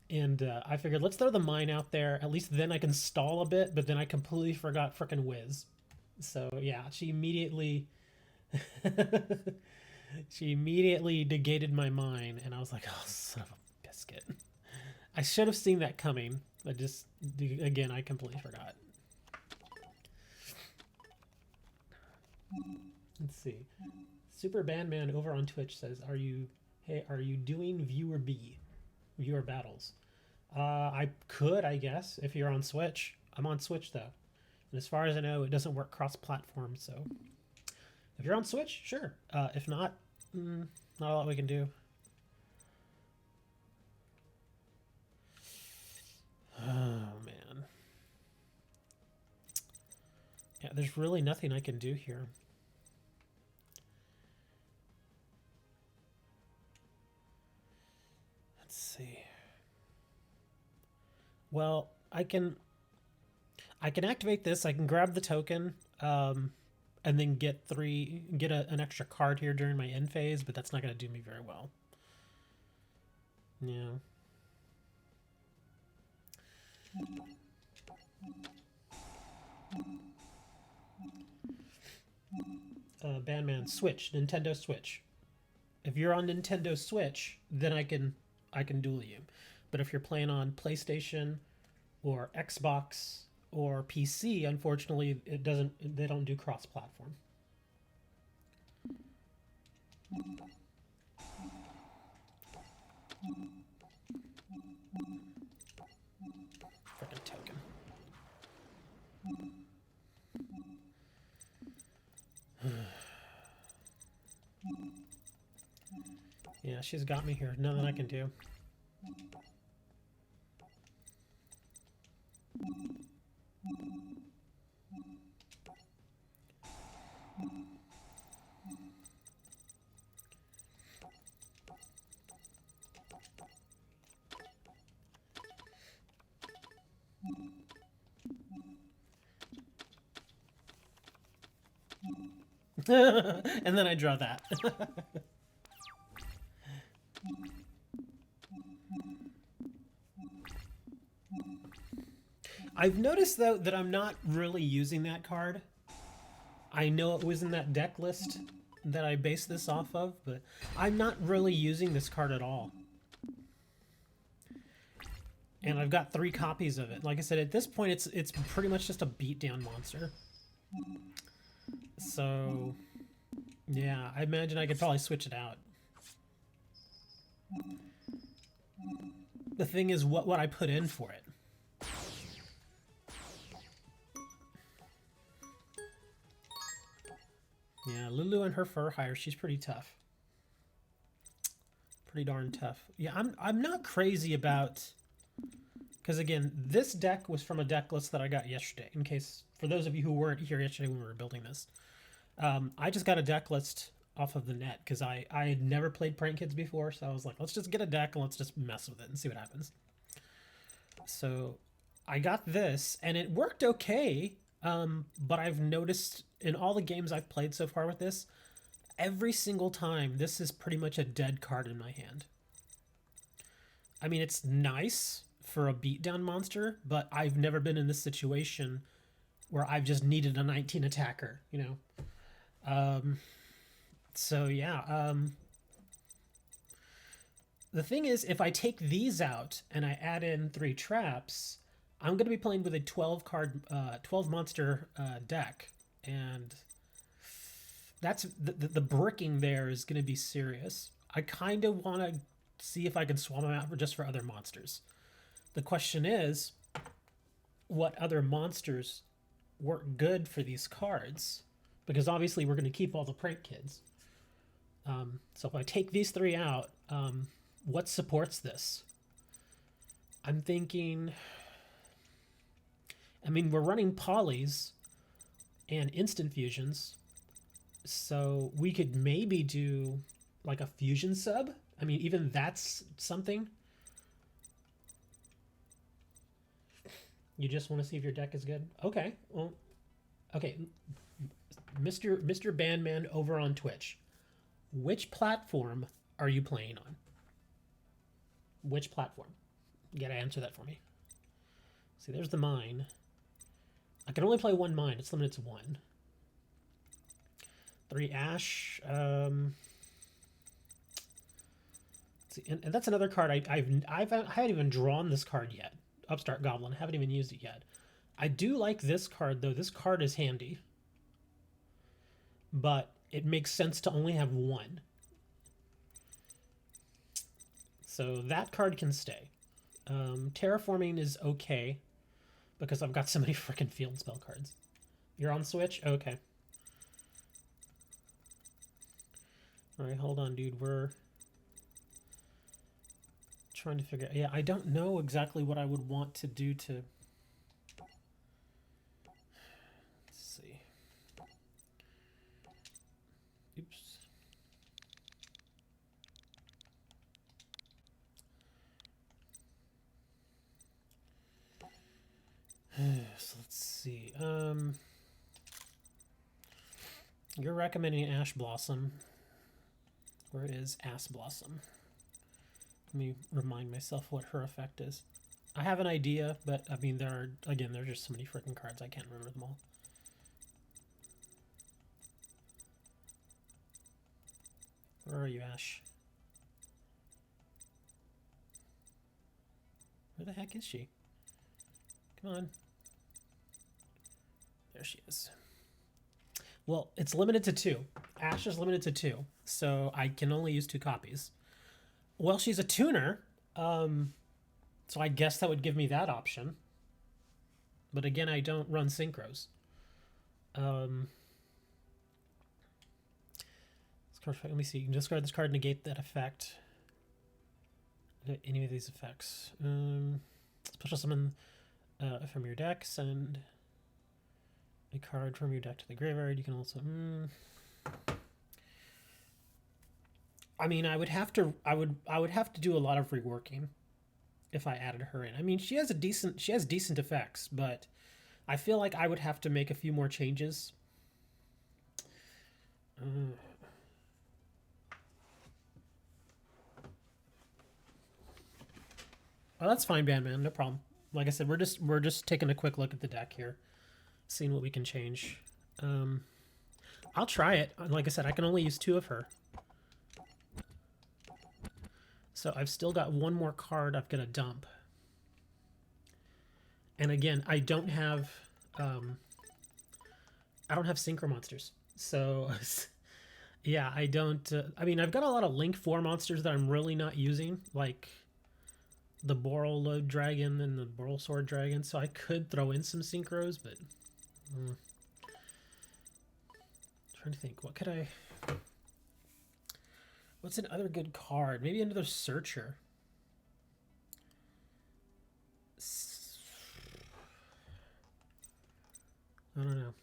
And I figured, let's throw the mine out there. At least then I can stall a bit, but then I completely forgot frickin' Wiz. So, yeah, she immediately... she immediately negated my mine, and I was like, oh, son of a biscuit. I should have seen that coming, but just, again, I completely forgot. Let's see. Super Bandman over on Twitch says, are you doing viewer battles? I could, I guess, if you're on Switch. I'm on Switch, though. And as far as I know, it doesn't work cross-platform, so... If you're on Switch, sure. If not, not a lot we can do. Oh, man. Yeah, there's really nothing I can do here. Let's see. Well, I can activate this. I can grab the token, and then get an extra card here during my end phase, but that's not going to do me very well. Yeah. Bandman, Switch, Nintendo Switch. If you're on Nintendo Switch, then I can duel you. But if you're playing on PlayStation or Xbox or PC, unfortunately, they don't do cross-platform. Frickin' token. Yeah, she's got me here. Nothing I can do. And then I draw that. I've noticed, though, that I'm not really using that card. I know it was in that deck list that I based this off of, but I'm not really using this card at all. And I've got 3 copies of it. Like I said, at this point, it's pretty much just a beatdown monster. So, yeah, I imagine I could probably switch it out. The thing is, what would I put in for it? Yeah, Lulu and her fur hire, she's pretty tough. Pretty darn tough. Yeah, I'm not crazy about... Because again, this deck was from a deck list that I got yesterday. In case, for those of you who weren't here yesterday when we were building this. I just got a deck list off of the net because I had never played Prank Kids before. So I was like, let's just get a deck and let's just mess with it and see what happens. So I got this and it worked okay. But I've noticed in all the games I've played so far with this, every single time, this is pretty much a dead card in my hand. I mean, it's nice for a beatdown monster, but I've never been in this situation where I've just needed a 19 attacker, you know. So yeah, the thing is, if I take these out and I add in 3 traps, I'm going to be playing with a 12 monster deck, and that's the bricking there is going to be serious. I kind of want to see if I can swap them out for other monsters. The question is, what other monsters work good for these cards? Because obviously we're going to keep all the prank kids. So if I take these 3 out, what supports this? I'm thinking, I mean, we're running polys and instant fusions, so we could maybe do like a fusion sub. I mean, even that's something. You just want to see if your deck is good? Okay, well, okay. Mr. Bandman over on Twitch, which platform are you playing on? Which platform? You gotta answer that for me. See, there's the mine. I can only play 1 mine. It's limited to 1. 3 ash. See, and that's another card I haven't even drawn this card yet. Upstart Goblin. I haven't even used it yet. I do like this card though. This card is handy, but it makes sense to only have 1. So that card can stay. Terraforming is okay because I've got so many freaking field spell cards. You're on Switch? Okay. Alright, hold on, dude. We're trying to figure out... Yeah, I don't know exactly what I would want to do to... Let's see. Oops. So let's see. You're recommending Ash Blossom. Where is Ash Blossom? Let me remind myself what her effect is. I have an idea, but I mean, there are just so many freaking cards, I can't remember them all. Where are you, Ash? Where the heck is she? Come on. There she is. Well, it's limited to 2. Ash is limited to 2, so I can only use 2 copies. Well, she's a tuner, so I guess that would give me that option. But again, I don't run synchros. Let me see. You can discard this card, negate that effect. Any of these effects. Special summon from your deck. Send a card from your deck to the graveyard. You can also... I mean, I would have to do a lot of reworking if I added her in. I mean, she has decent effects, but I feel like I would have to make a few more changes. Oh, that's fine, Bandman. No problem. Like I said, we're just taking a quick look at the deck here, seeing what we can change. I'll try it. Like I said, I can only use 2 of her. So I've still got 1 more card I've got to dump. And again, I don't have synchro monsters. So yeah, I don't I mean, I've got a lot of Link 4 monsters that I'm really not using, like the Boral Load Dragon and the Boral Sword Dragon, so I could throw in some synchros, but trying to think, what could I... What's another good card? Maybe another Searcher. I don't know.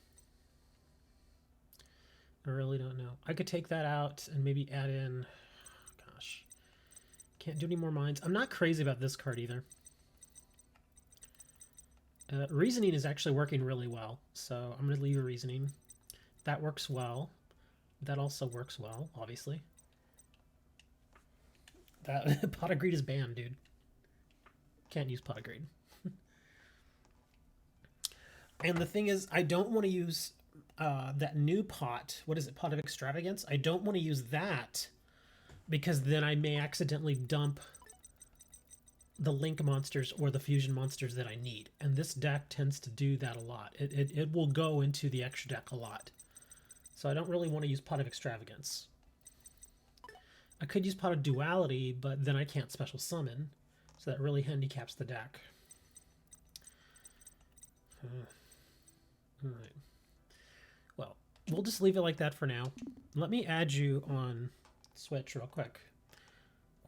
I really don't know. I could take that out and maybe add in... Gosh. Can't do any more mines. I'm not crazy about this card either. Reasoning is actually working really well, so I'm going to leave a Reasoning. That works well. That also works well, obviously. That Pot of Greed is banned, dude. Can't use pot of greed. And the thing is, I don't want to use that new pot. What is it? Pot of Extravagance? I don't want to use that because then I may accidentally dump the link monsters or the fusion monsters that I need. And this deck tends to do that a lot. It will go into the extra deck a lot. So I don't really want to use Pot of Extravagance. I could use Pot of Duality, but then I can't special summon. So that really handicaps the deck. Alright. Well, we'll just leave it like that for now. Let me add you on Switch real quick.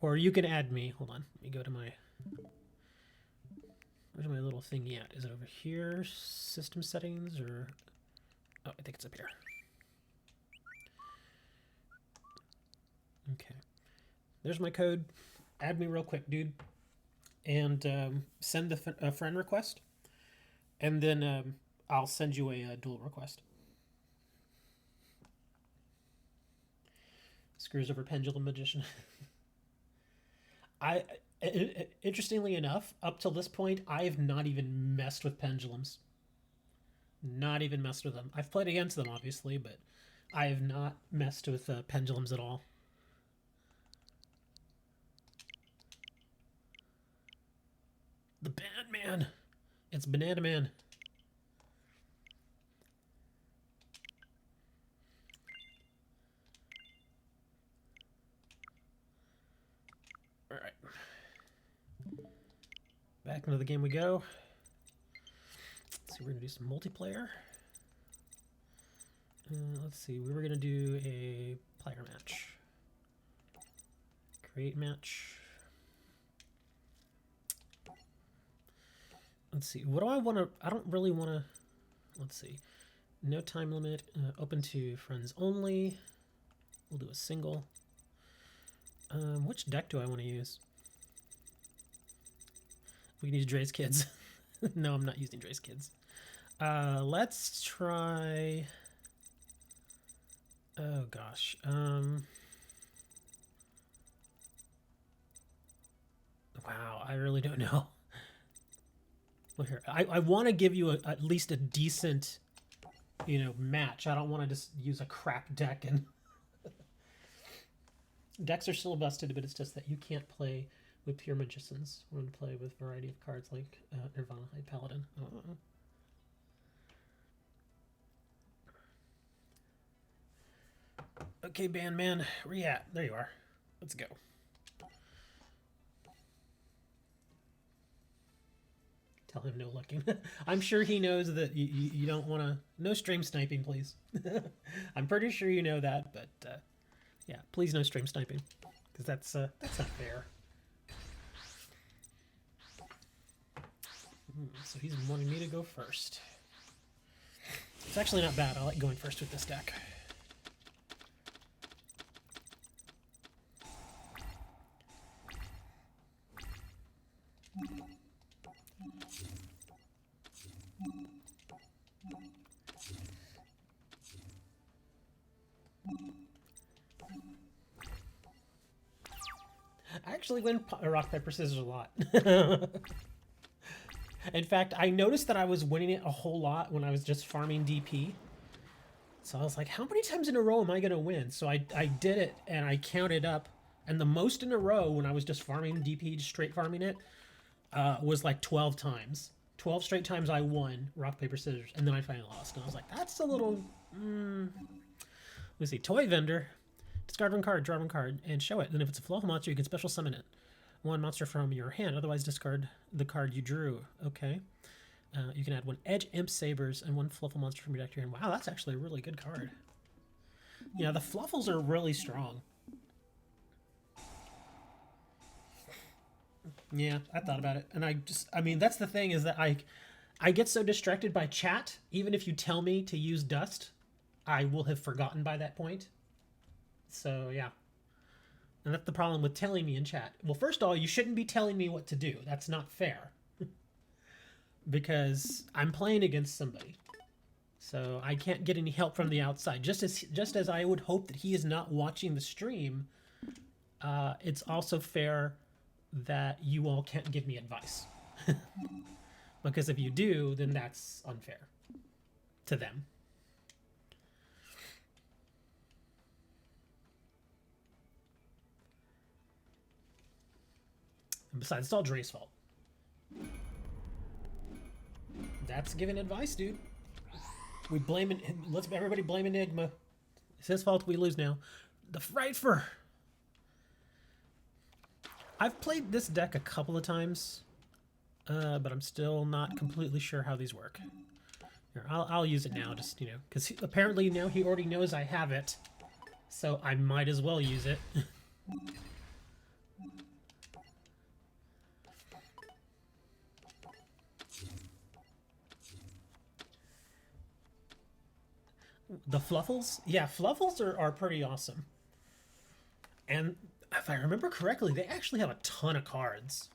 Or you can add me. Hold on. Let me go to my... Where's my little thingy at? Is it over here? System settings or... Oh, I think it's up here. Okay. There's my code. Add me real quick, dude. And send a friend request. And then I'll send you a duel request. Screws over Pendulum Magician. Interestingly enough, up till this point, I have not even messed with pendulums. Not even messed with them. I've played against them, obviously, but I have not messed with pendulums at all. The Batman! It's Banana Man. Alright. Back into the game we go. Let's see, we're going to do some multiplayer. Let's see, we were going to do a player match. Create match. Let's see, what do I want to... I don't really want to... Let's see. No time limit. Open to friends only. We'll do a single. Which deck do I want to use? We can use Dre's Kids. No, I'm not using Dre's Kids. Let's try... Oh, gosh. Wow, I really don't know. Well, here, I want to give you at least a decent, match. I don't want to just use a crap deck. And decks are still busted, but it's just that you can't play with pure magicians. We're going to play with a variety of cards like Nirvana High Paladin. Okay, Bandman, where you at? There you are. Let's go. Tell him no looking. I'm sure he knows that you don't want to... No stream sniping, please. I'm pretty sure you know that, but yeah, please no stream sniping. Because that's not fair. So he's wanting me to go first. It's actually not bad. I like going first with this deck. I actually win rock, paper, scissors a lot. In fact, I noticed that I was winning it a whole lot when I was just farming DP. So I was like, how many times in a row am I going to win? So I did it, and I counted up. And the most in a row when I was just farming DP, just straight farming it, was like 12 times. 12 straight times I won rock, paper, scissors. And then I finally lost. And I was like, that's a little... Let's see. Toy vendor. Discard one card, draw one card, and show it. Then if it's a fluffle monster, you can special summon it. One monster from your hand. Otherwise, discard the card you drew. Okay. You can add one Edge Imp Sabers and one fluffle monster from your deck to your hand. Wow, that's actually a really good card. Yeah, the fluffles are really strong. Yeah, I thought about it. And I mean, that's the thing is that I get so distracted by chat. Even if you tell me to use dust, I will have forgotten by that point. So, yeah. And that's the problem with telling me in chat. Well, first of all, you shouldn't be telling me what to do. That's not fair. Because I'm playing against somebody. So I can't get any help from the outside. Just as I would hope that he is not watching the stream, it's also fair that you all can't give me advice. Because if you do, then that's unfair to them. And besides, it's all Dre's fault. That's giving advice, dude. We blame it. Let's everybody blame Enigma. It's his fault we lose now. The Frightfur. I've played this deck a couple of times, but I'm still not completely sure how these work. Here, I'll use it now, just, you know, because apparently now he already knows I have it, so I might as well use it. The Fluffles? Yeah, Fluffles are pretty awesome. And if I remember correctly, they actually have a ton of cards.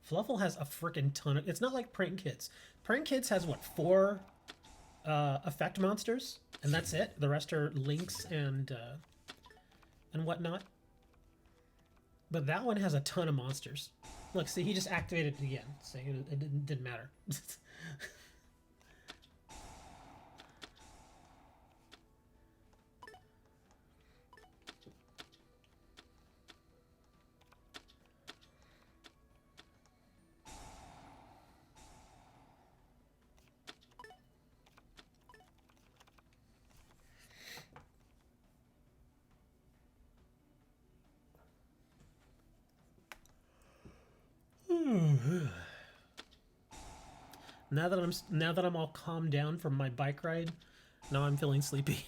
Fluffle has a freaking ton of... It's not like Prank Kids. Prank Kids has, what, 4 effect monsters? And that's it? The rest are links and whatnot? But that one has a ton of monsters. Look, see, he just activated it again. So it didn't matter. Now that I'm all calmed down from my bike ride, now I'm feeling sleepy.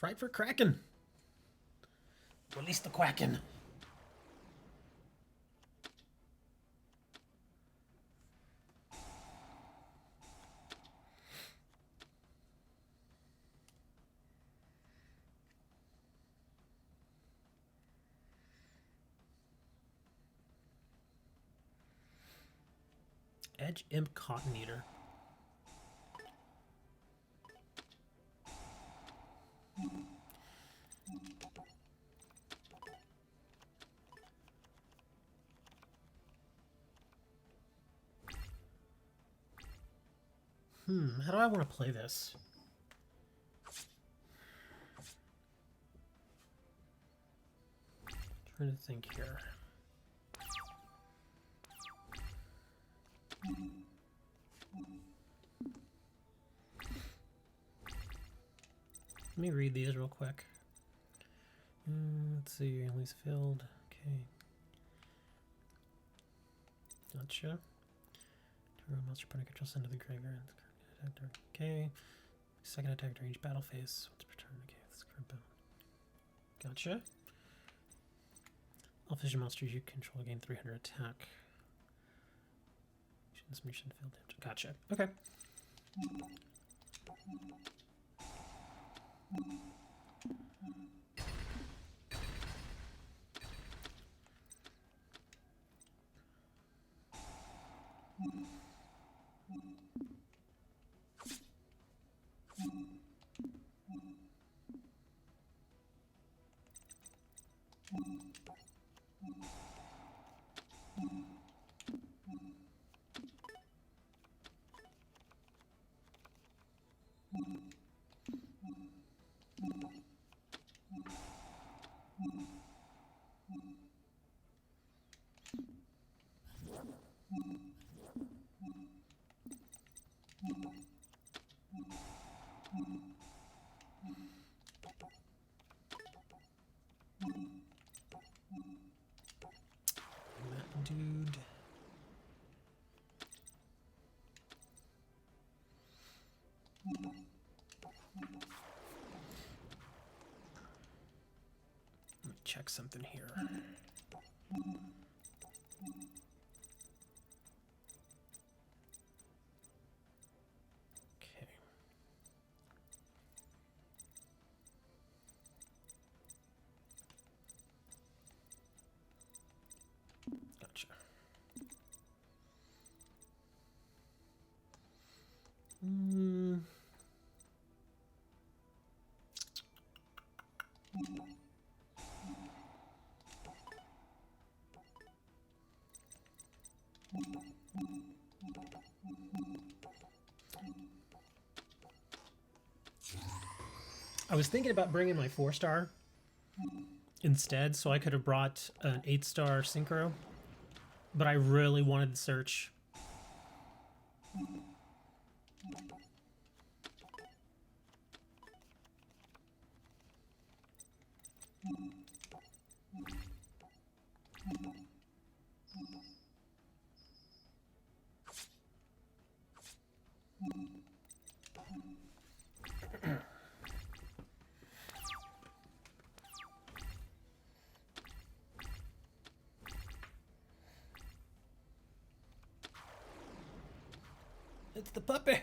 Frightfur Kraken. Release the Quacken. Edge Imp Cotton Eater. How do I want to play this? Trying to think here. Let me read these real quick. Let's see, at least filled. Okay. Gotcha. Monster opponent controls into the graveyard. Okay. Second attack during each battle phase. What's return? Okay, that's current battle. Gotcha. All vision monsters you control gain 300 attack. This mission failed. Gotcha. Okay. Dude. Let me check something here. Okay. I was thinking about bringing my 4-star instead, so I could have brought an 8-star synchro, but I really wanted the search. It's the puppy.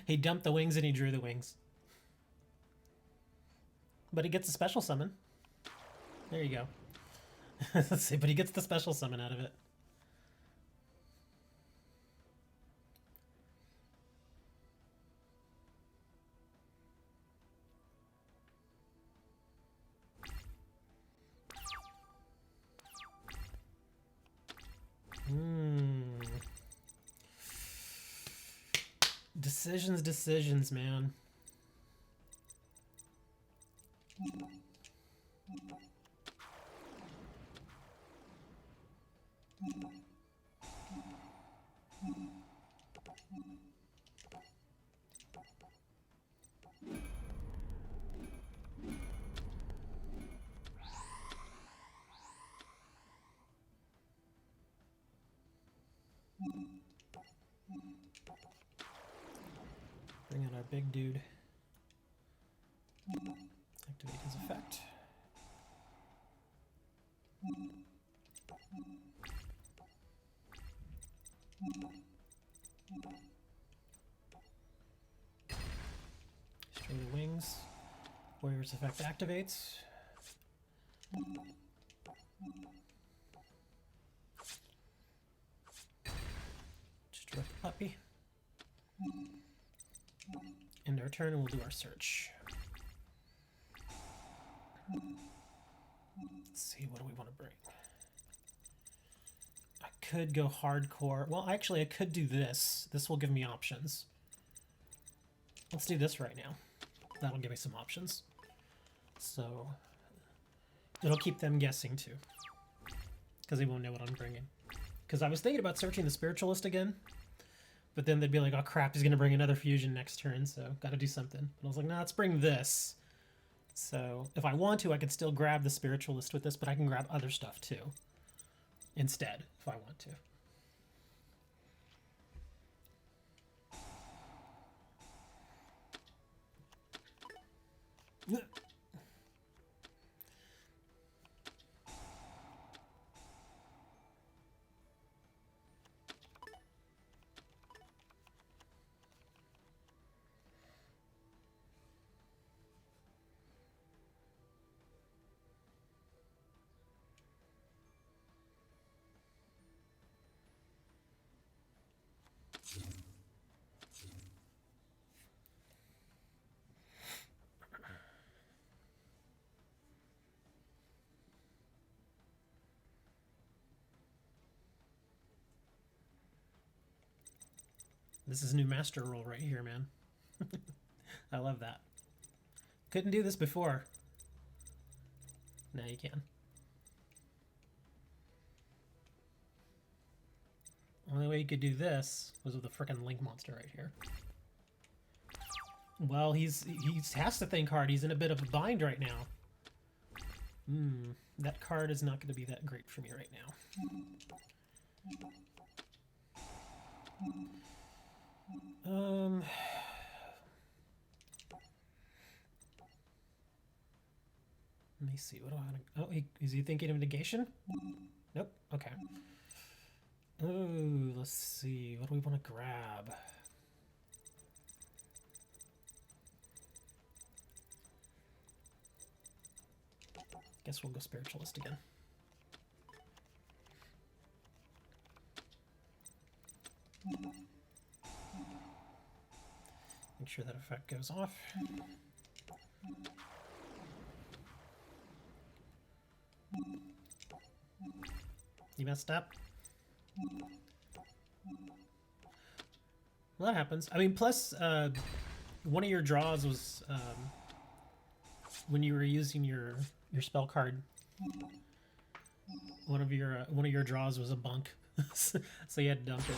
He dumped the wings and he drew the wings. But he gets a special summon. There you go. Let's see, but he gets the special summon out of it. Decisions, man. Bring in our big dude. Activate his effect. String the wings. Warrior's effect activates. Just direct the puppy. End our turn and we'll do our search. Let's see, what do we want to bring? I could go hardcore. Well, actually, I could do this. This will give me options. Let's do this right now. That'll give me some options. So, it'll keep them guessing too. Because they won't know what I'm bringing. Because I was thinking about searching the Spiritualist again. But then they'd be like, oh crap, he's going to bring another fusion next turn, so got to do something. And I was like, nah, let's bring this. So if I want to, I could still grab the Spiritualist with this, but I can grab other stuff too. Instead, if I want to. This is new master role right here, man. I love that. Couldn't do this before. Now you can. Only way you could do this was with a frickin' Link monster right here. Well, he has to think hard. He's in a bit of a bind right now. That card is not going to be that great for me right now. Let me see. What do I want to... Oh, is he thinking of negation? Nope. Okay. Oh, let's see. What do we want to grab? Guess we'll go Spiritualist again. Make sure that effect goes off. You messed up. Well, that happens. I mean, plus, one of your draws was when you were using your spell card. One of your draws was a bunk, so you had to dump it.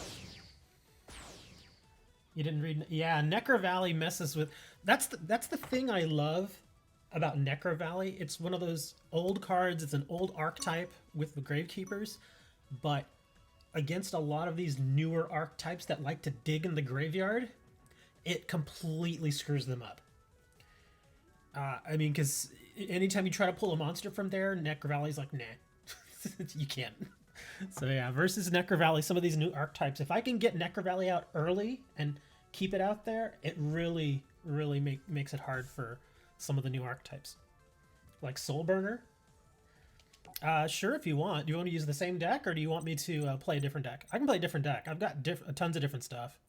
You didn't read. Yeah, Necro Valley messes with. That's the thing I love about Necro Valley. It's one of those old cards. It's an old archetype with the Gravekeepers, but against a lot of these newer archetypes that like to dig in the graveyard, it completely screws them up. I mean, because anytime you try to pull a monster from there, Necro Valley's like, nah, you can't. So yeah, versus Necro Valley, some of these new archetypes, if I can get Necro Valley out early and keep it out there, it really, really makes it hard for some of the new archetypes. Like Soulburner. Sure, if you want. Do you want to use the same deck, or do you want me to play a different deck? I can play a different deck. I've got tons of different stuff.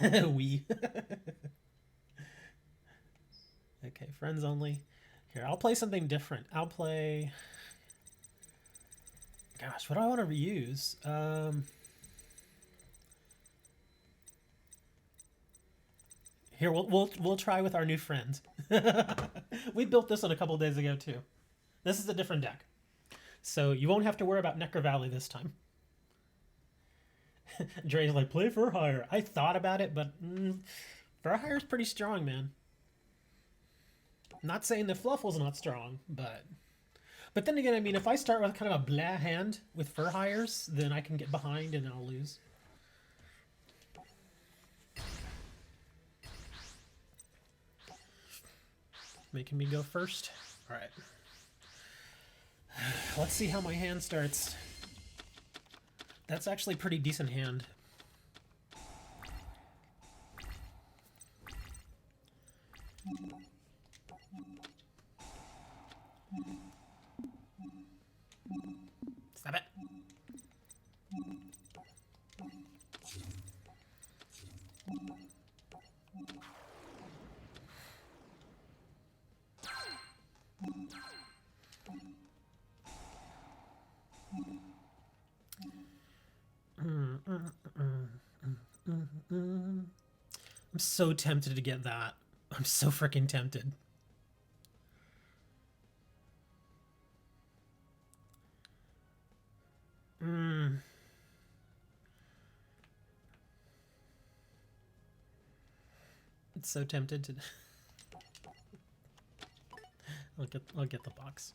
We. Okay, friends only. Here, I'll play something different. I'll play... Gosh, what do I want to reuse? Here, we'll try with our new friend. We built this one a couple days ago too. This is a different deck, so you won't have to worry about Necro Valley this time. Dre's like, play for hire. I thought about it, but for hire is pretty strong, man. Not saying the Fluffle's not strong, but then again, I mean, if I start with kind of a blah hand with Fur Hires, then I can get behind and I'll lose. Making me go first. All right. Let's see how my hand starts. That's actually a pretty decent hand. Stop it. I'm so tempted to get that. I'm so freaking tempted. It's so tempted to. I'll get the box.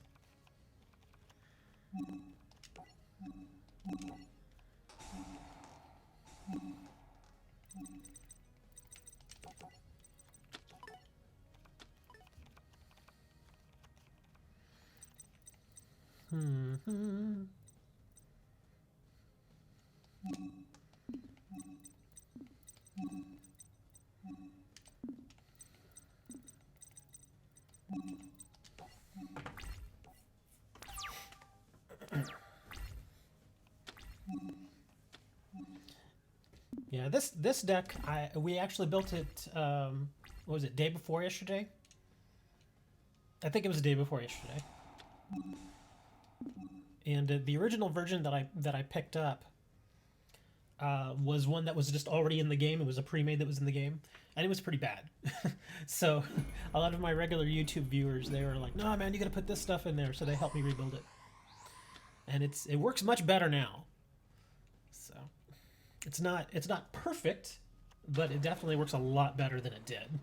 Yeah, this deck, we actually built it. What was it? Day before yesterday? I think it was the day before yesterday. And the original version that I picked up was one that was just already in the game. It was a pre-made that was in the game, and it was pretty bad. So a lot of my regular YouTube viewers, they were like, "No, man, you got to put this stuff in there." So they helped me rebuild it, and it works much better now. So it's not perfect, but it definitely works a lot better than it did.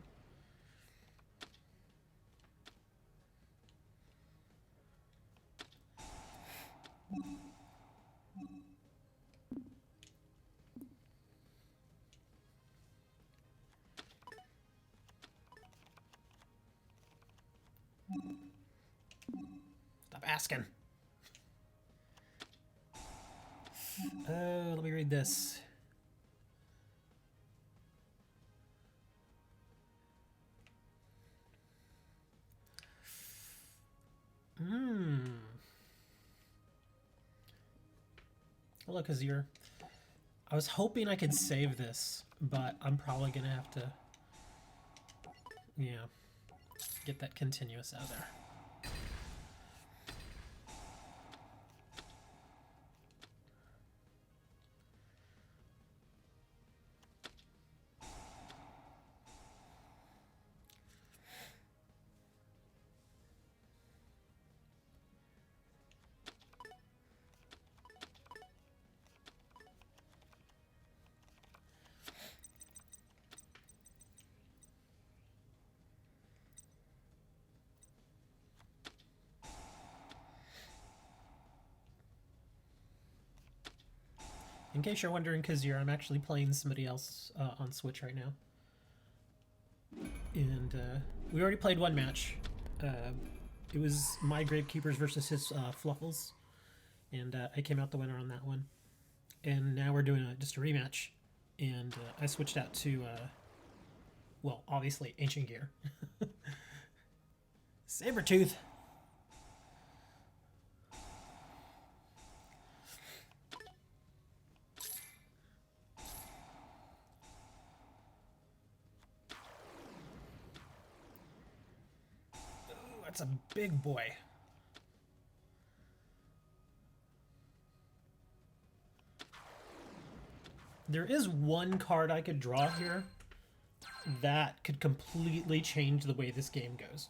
Stop asking. Let me read this. Look, Azir. I was hoping I could save this, but I'm probably gonna have to, yeah, get that continuous out of there. In case you're wondering, Kazir, I'm actually playing somebody else on Switch right now. And we already played one match. It was my Gravekeepers versus his Fluffles. And I came out the winner on that one. And now we're doing just a rematch. And I switched out to, well, obviously, Ancient Gear. Sabretooth! That's a big boy. There is one card I could draw here that could completely change the way this game goes.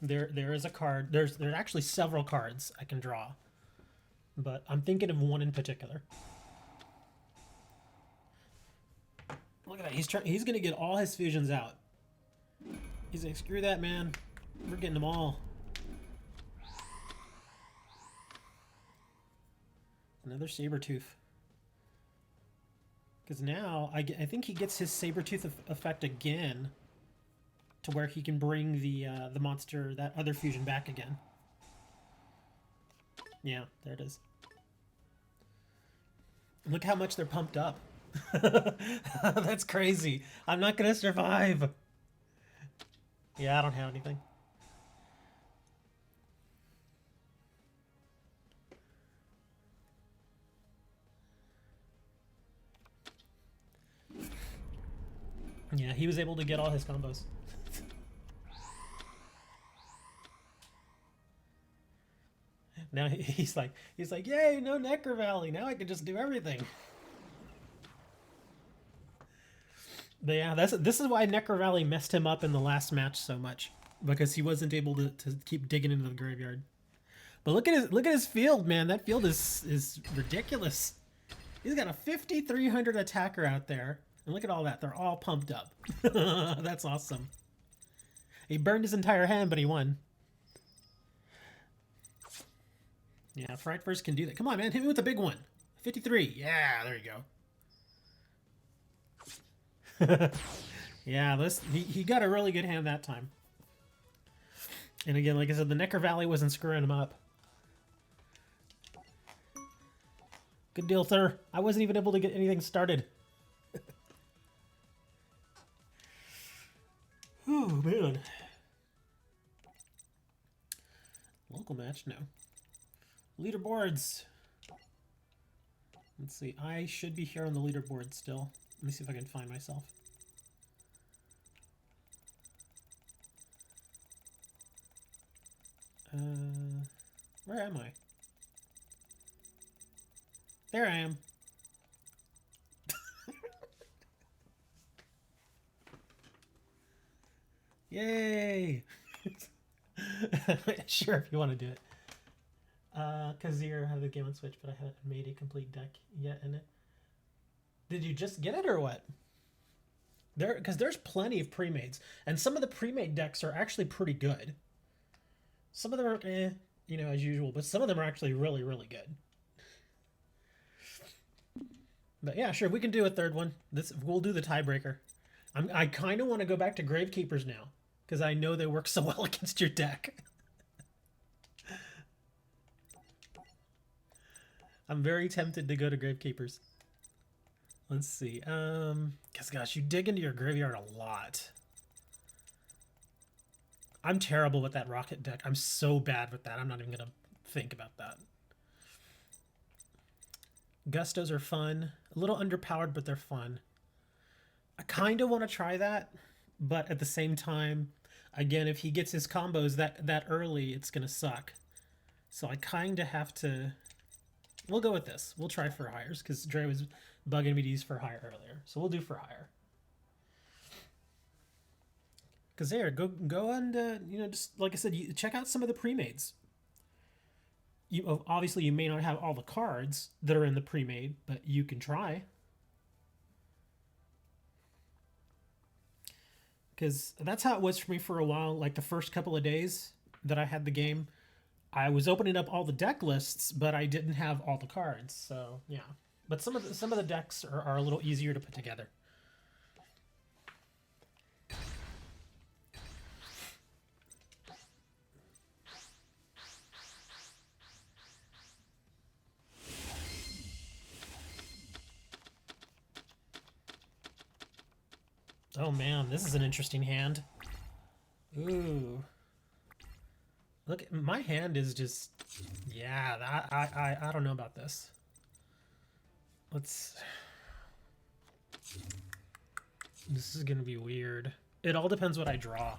There is a card. There's actually several cards I can draw, but I'm thinking of one in particular. Look at that. He's gonna get all his fusions out. He's like, screw that, man. We're getting them all. Another Sabretooth. Because now, I think he gets his Sabretooth effect again to where he can bring the monster, that other fusion, back again. Yeah, there it is. Look how much they're pumped up. That's crazy. I'm not going to survive. Yeah, I don't have anything. Yeah, he was able to get all his combos. Now he's like, yay, no Necker Valley. Now I can just do everything. But yeah, this is why Necker Valley messed him up in the last match so much, because he wasn't able to keep digging into the graveyard. But look at his field, man. That field is ridiculous. He's got a 5,300 attacker out there, and look at all that. They're all pumped up. That's awesome. He burned his entire hand, but he won. Yeah, Fright First can do that. Come on, man. Hit me with a big one. 53. Yeah, there you go. Yeah, he got a really good hand that time. And again, like I said, the Necker Valley wasn't screwing him up. Good deal, sir. I wasn't even able to get anything started. Oh, man. Local match? No. Leaderboards. Let's see. I should be here on the leaderboard still. Let me see if I can find myself. Where am I? There I am. Yay! Sure, if you want to do it. Kazir had the game on Switch, but I haven't made a complete deck yet in it. Did you just get it or what? Because there's plenty of pre-mades, and some of the pre-made decks are actually pretty good. Some of them are, you know, as usual, but some of them are actually really, really good. But yeah, sure, we can do a third one. We'll do the tiebreaker. I kind of want to go back to Gravekeepers now, because I know they work so well against your deck. I'm very tempted to go to Gravekeepers. Let's see. Because gosh, you dig into your graveyard a lot. I'm terrible with that rocket deck. I'm so bad with that. I'm not even gonna think about that. Gustos are fun. A little underpowered, but they're fun. I kind of want to try that, but at the same time, again, if he gets his combos that early, it's gonna suck. So I kind of have to. We'll go with this. We'll try for hires because Dre was bugging me to use for hire earlier, so we'll do for hire. Because there, go and just like I said, you check out some of the pre-mades. You obviously you may not have all the cards that are in the pre-made, but you can try. Because that's how it was for me for a while. Like the first couple of days that I had the game, I was opening up all the deck lists, but I didn't have all the cards. So yeah, but some of the decks are a little easier to put together. Oh man, this is an interesting hand. Ooh. Look, my hand is just... Yeah, I don't know about this. Let's... This is gonna be weird. It all depends what I draw.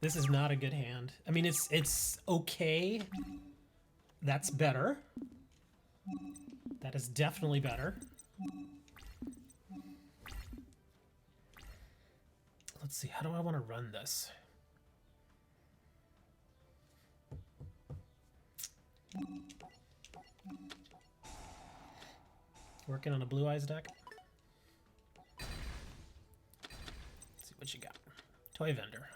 This is not a good hand. I mean, it's okay. That's better. That is definitely better. Let's see, how do I want to run this? Working on a Blue Eyes deck. Let's see what you got. Toy Vendor.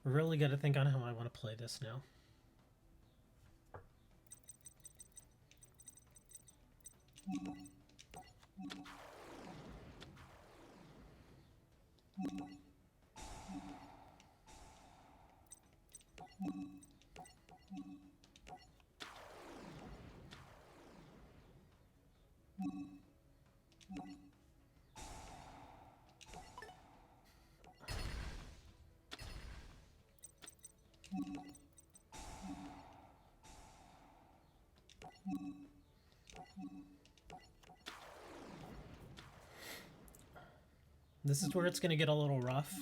Really got to think on how I want to play this now. This is where it's going to get a little rough.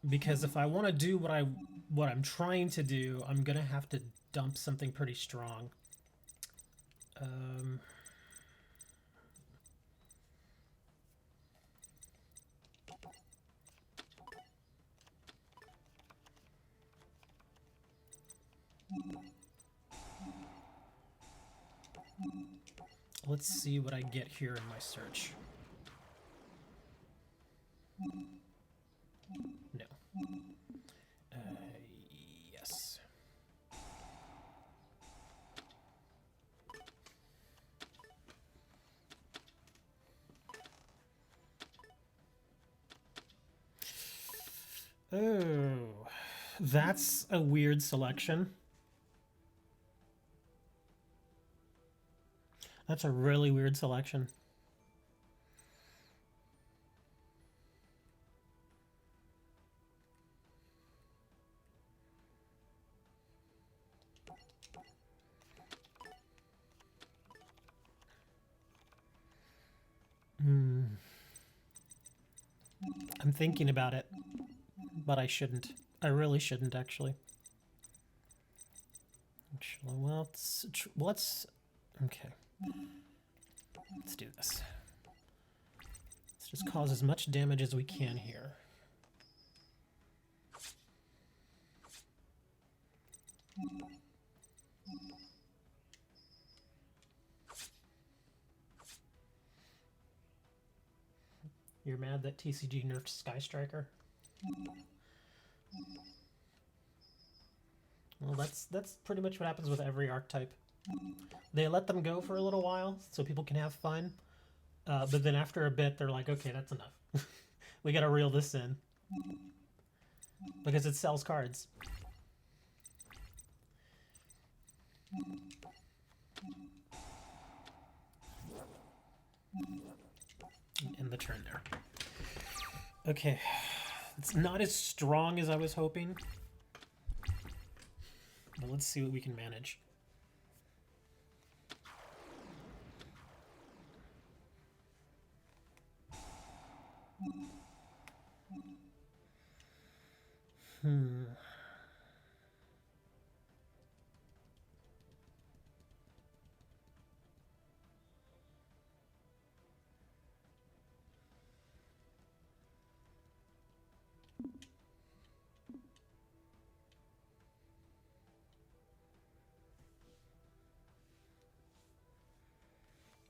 Because if I want to do what I'm trying to do, I'm going to have to dump something pretty strong. Let's see what I get here in my search. No. Yes. Oh, that's a weird selection. That's a really weird selection. I'm thinking about it, but I shouldn't. I really shouldn't, actually. Actually, well, let's okay. Let's do this. Let's just cause as much damage as we can here. You're mad that TCG nerfed Sky Striker? Well, that's pretty much what happens with every archetype. They let them go for a little while so people can have fun, but then after a bit, they're like, okay, that's enough. We gotta reel this in. Because it sells cards. End the turn there. Okay. It's not as strong as I was hoping. But let's see what we can manage.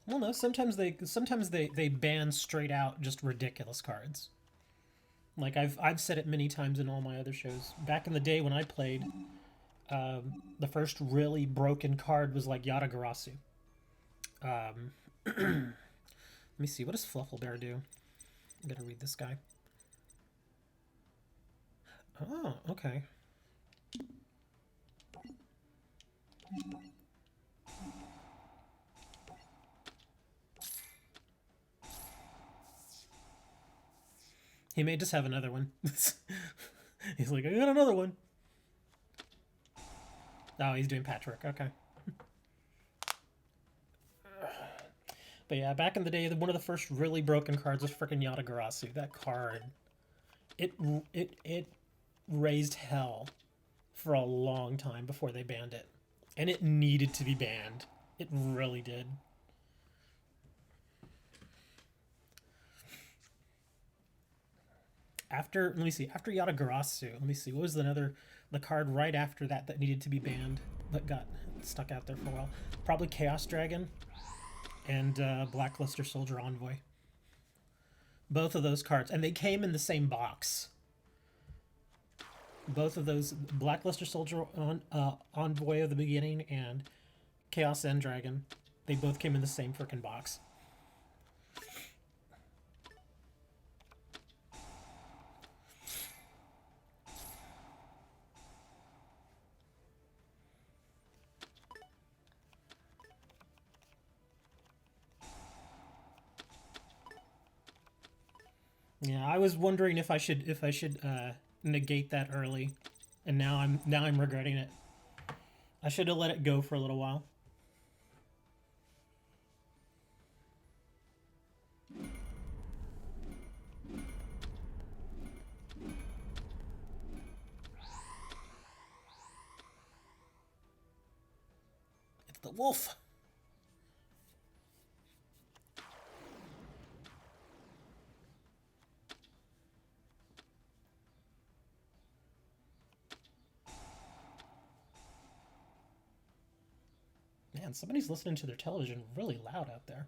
Well, no. Sometimes they ban straight out just ridiculous cards. Like I've said it many times in all my other shows. Back in the day when I played, the first really broken card was like Yatagarasu. Let me see. What does Flufflebear do? I gotta read this guy. Oh, okay. He may just have another one. He's like, I got another one. Oh, he's doing patchwork. Okay. But yeah, back in the day, one of the first really broken cards was freaking Yatagarasu. That card, it raised hell for a long time before they banned it, and it needed to be banned. It really did. After, let me see, after Yatagarasu, let me see, what was the card right after that needed to be banned, that got stuck out there for a while? Probably Chaos Dragon and Blackluster Soldier Envoy. Both of those cards, and they came in the same box. Both of those, Blackluster Soldier Envoy of the beginning and Chaos End Dragon, they both came in the same freaking box. Yeah, I was wondering if I should negate that early, and now I'm regretting it. I should have let it go for a little while. It's the wolf. Man, somebody's listening to their television really loud out there.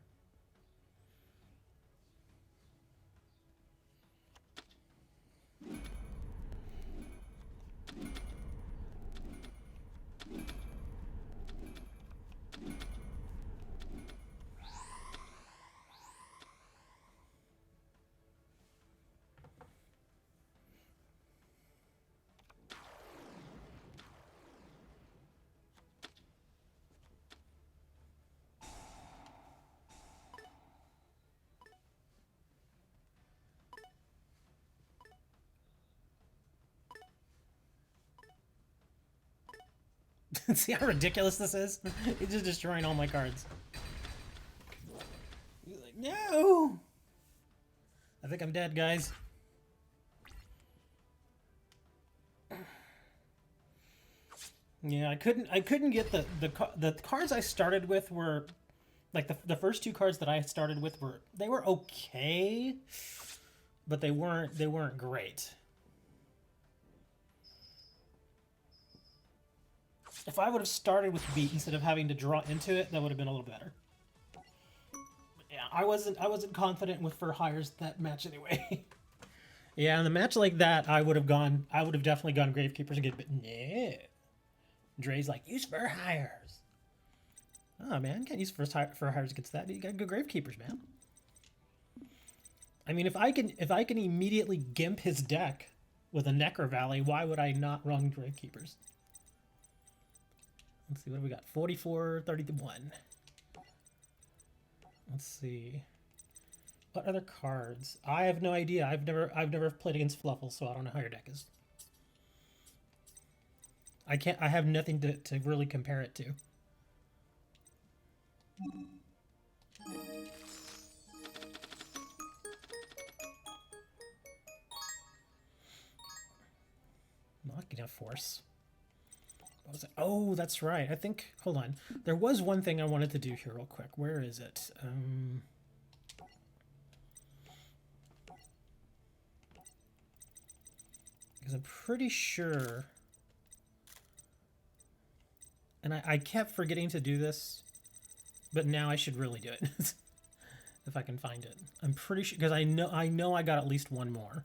See how ridiculous this is? He's just destroying all my cards. He's like, no! I think I'm dead, guys. Yeah, I couldn't get the cards I started with were like the first two cards that I started with were okay, but they weren't great. If I would have started with beat instead of having to draw into it, that would have been a little better. But yeah. I wasn't confident with for hires that match anyway. Yeah, in a match like that, I would have definitely gone Gravekeepers and get bit. Yeah. Dre's like, use for hires. Oh man, can't use for hires against that. You gotta go Gravekeepers, man. I mean, if I can immediately gimp his deck with a Necro Valley, why would I not run Gravekeepers? Let's see, what do we got? 44, 31. Let's see. What other cards? I have no idea. I've never played against Fluffle, so I don't know how your deck is. I have nothing to really compare it to. Machina Force. What was it? Oh, that's right. I think, hold on. There was one thing I wanted to do here real quick. Where is it? Because I'm pretty sure, and I kept forgetting to do this, but now I should really do it. If I can find it. I'm pretty sure, because I know I got at least one more.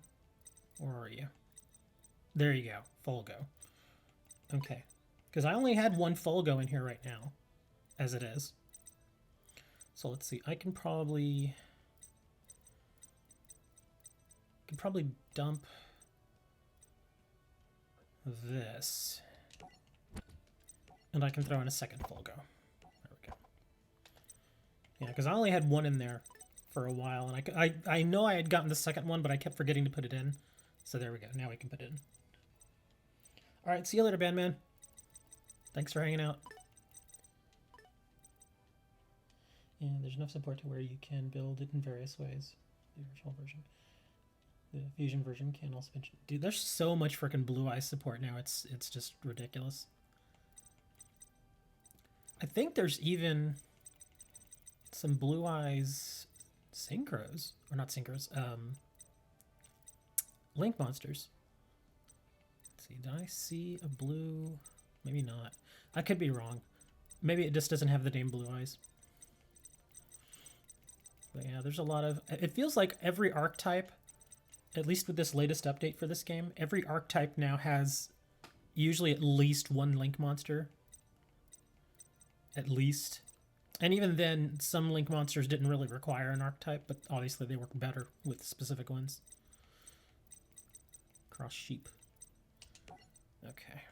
Where are you? There you go. Folgo. Okay. Because I only had one Folgo in here right now, as it is. So let's see. I can probably dump this. And I can throw in a second Folgo. There we go. Yeah, because I only had one in there for a while, and I know I had gotten the second one, but I kept forgetting to put it in. So there we go. Now we can put it in. All right, see you later, Bandman. Thanks for hanging out. And there's enough support to where you can build it in various ways. The original version. The fusion version can also be... Dude, there's so much freaking Blue Eyes support now. It's just ridiculous. I think there's even some Blue Eyes synchros, or not synchros, Link monsters. Let's see, did I see a blue? Maybe not. I could be wrong. Maybe it just doesn't have the name Blue Eyes. But yeah, there's a lot of... It feels like every archetype, at least with this latest update for this game, every archetype now has usually at least one Link monster. At least. And even then, some Link monsters didn't really require an archetype, but obviously they work better with specific ones. Cross sheep. Okay.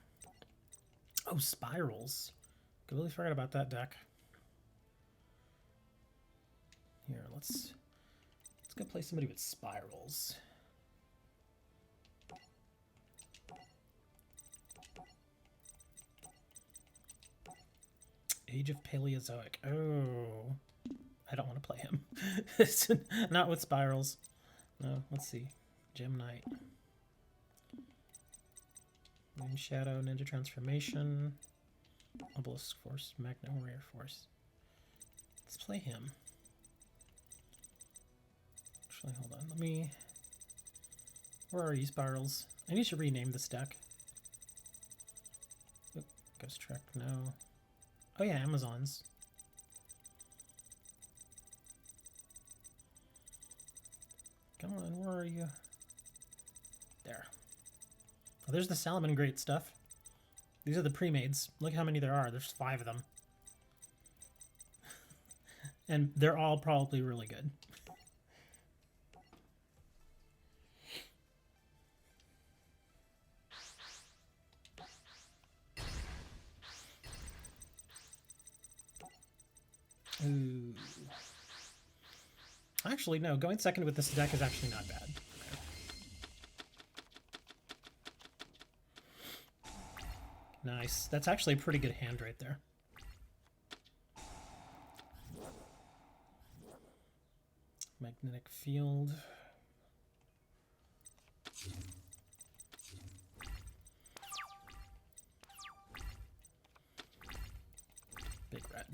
Oh, spirals. Completely forgot about that deck. Here, let's go play somebody with spirals. Age of Paleozoic. Oh, I don't want to play him. Not with spirals. No, let's see. Gem Knight. Moon Shadow, Ninja Transformation. Obelisk Force, Magna Warrior Force. Let's play him. Actually, hold on. Let me... Where are you, Spirals? I need to rename this deck. Oop, Ghost Trek, no. Oh yeah, Amazons. Come on, where are you? There. Oh, there's the Salomon Great stuff. These are the pre-mades. Look how many there are. There's 5 of them. And they're all probably really good. Ooh. Actually, no. Going second with this deck is actually not bad. Okay. Nice. That's actually a pretty good hand right there. Magnetic field. Big red.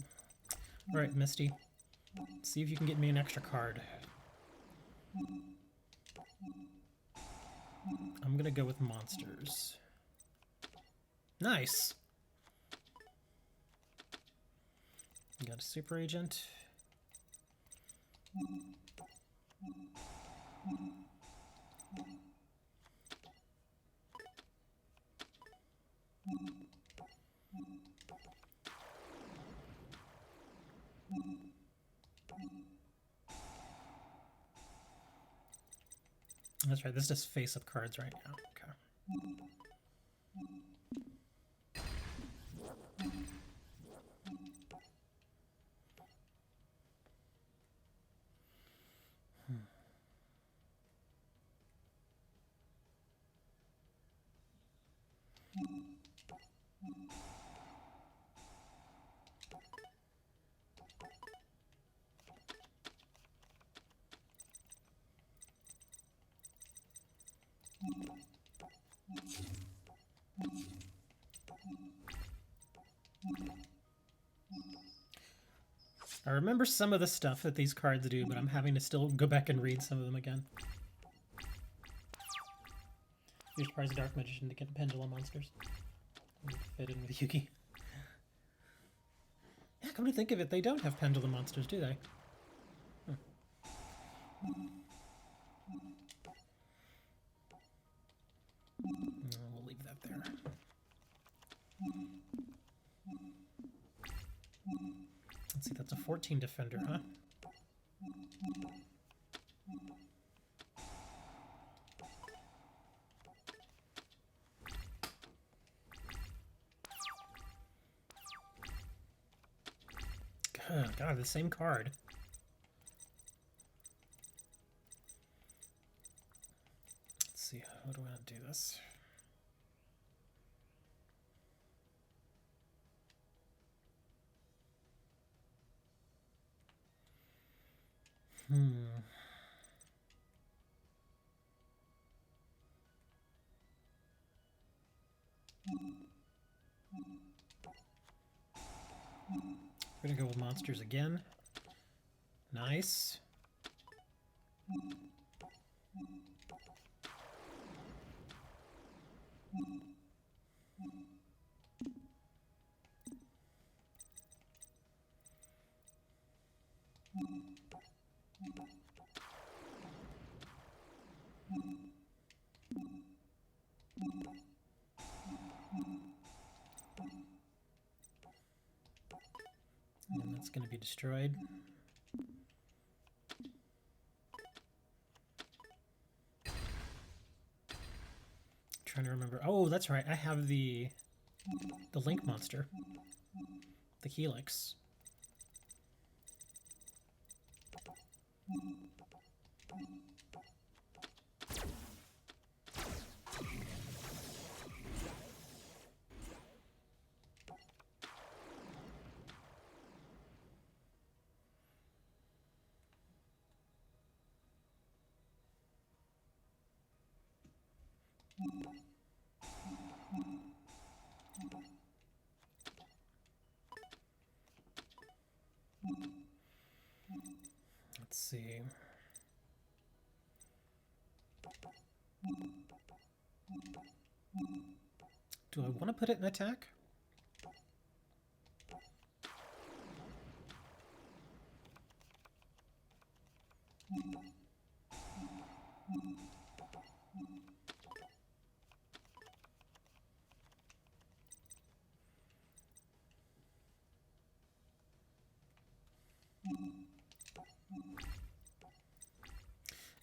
All right, Misty. Let's see if you can get me an extra card. I'm gonna go with monsters. Nice. Got a super agent. That's right, this is just face-up cards right now. Okay. I remember some of the stuff that these cards do, but I'm having to still go back and read some of them again. You're surprised Dark Magician to get pendulum monsters. Fit in with Yugi. Yeah, come to think of it, they don't have pendulum monsters, do they? We'll leave that there. Let's see, that's a 14 defender, huh? God, the same card. Let's see, how do I do this? We're gonna go with monsters again. Nice. And that's going to be destroyed. Trying to remember. Oh, that's right. I have the Link monster. The Helix. Let's see. Do I want to put it in attack?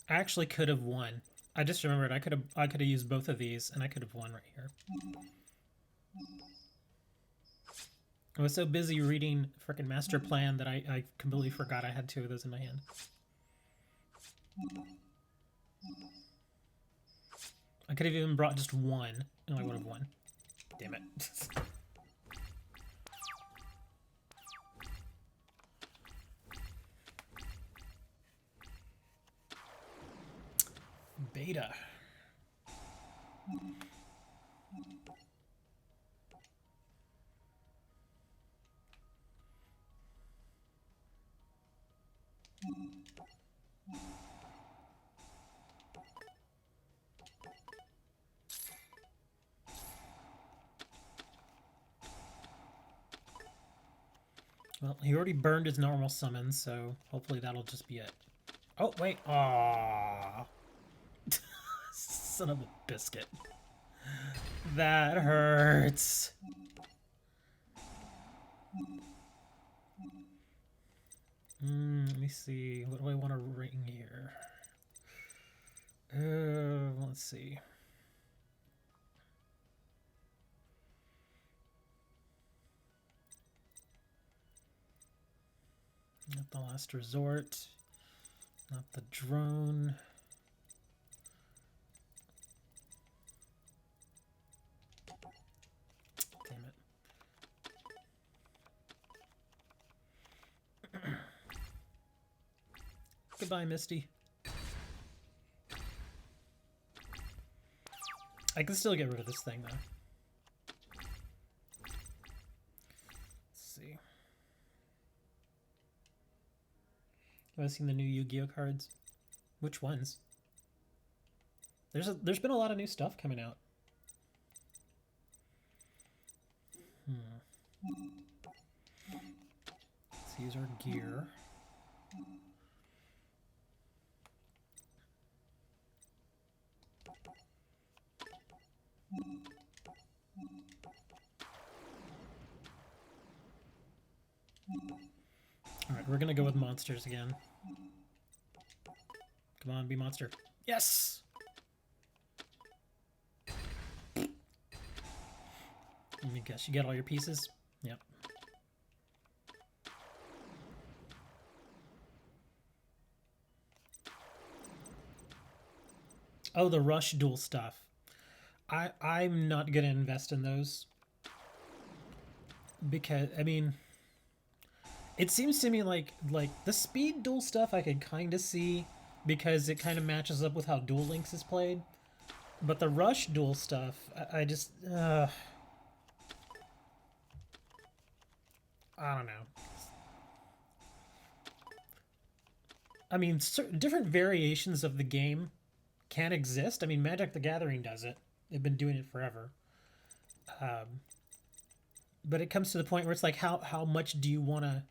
I actually could have won. I just remembered I could have used both of these and I could have won right here. I was so busy reading frickin' Master Plan that I completely forgot I had two of those in my hand. I could have even brought just one and I would have won. Damn it. Beta. Well, he already burned his normal summon, so hopefully that'll just be it. Oh, wait. Aww. Son of a biscuit. That hurts. Let me see. What do I want to ring here? Let's see. Not the last resort. Not the drone. Damn it. Goodbye, Misty. I can still get rid of this thing, though. Let's see. Have I seen the new Yu-Gi-Oh cards? Which ones? There's been a lot of new stuff coming out. Let's use our gear. Alright, we're gonna go with monsters again. Come on, be monster. Yes! Let me guess, you get all your pieces? Yep. Oh, the rush duel stuff. I'm not gonna invest in those. Because, I mean, it seems to me like the speed duel stuff I could kind of see because it kind of matches up with how Duel Links is played. But the rush duel stuff, I just, I don't know. I mean, different variations of the game can exist. I mean, Magic the Gathering does it. They've been doing it forever. But it comes to the point where it's like, how much do you want to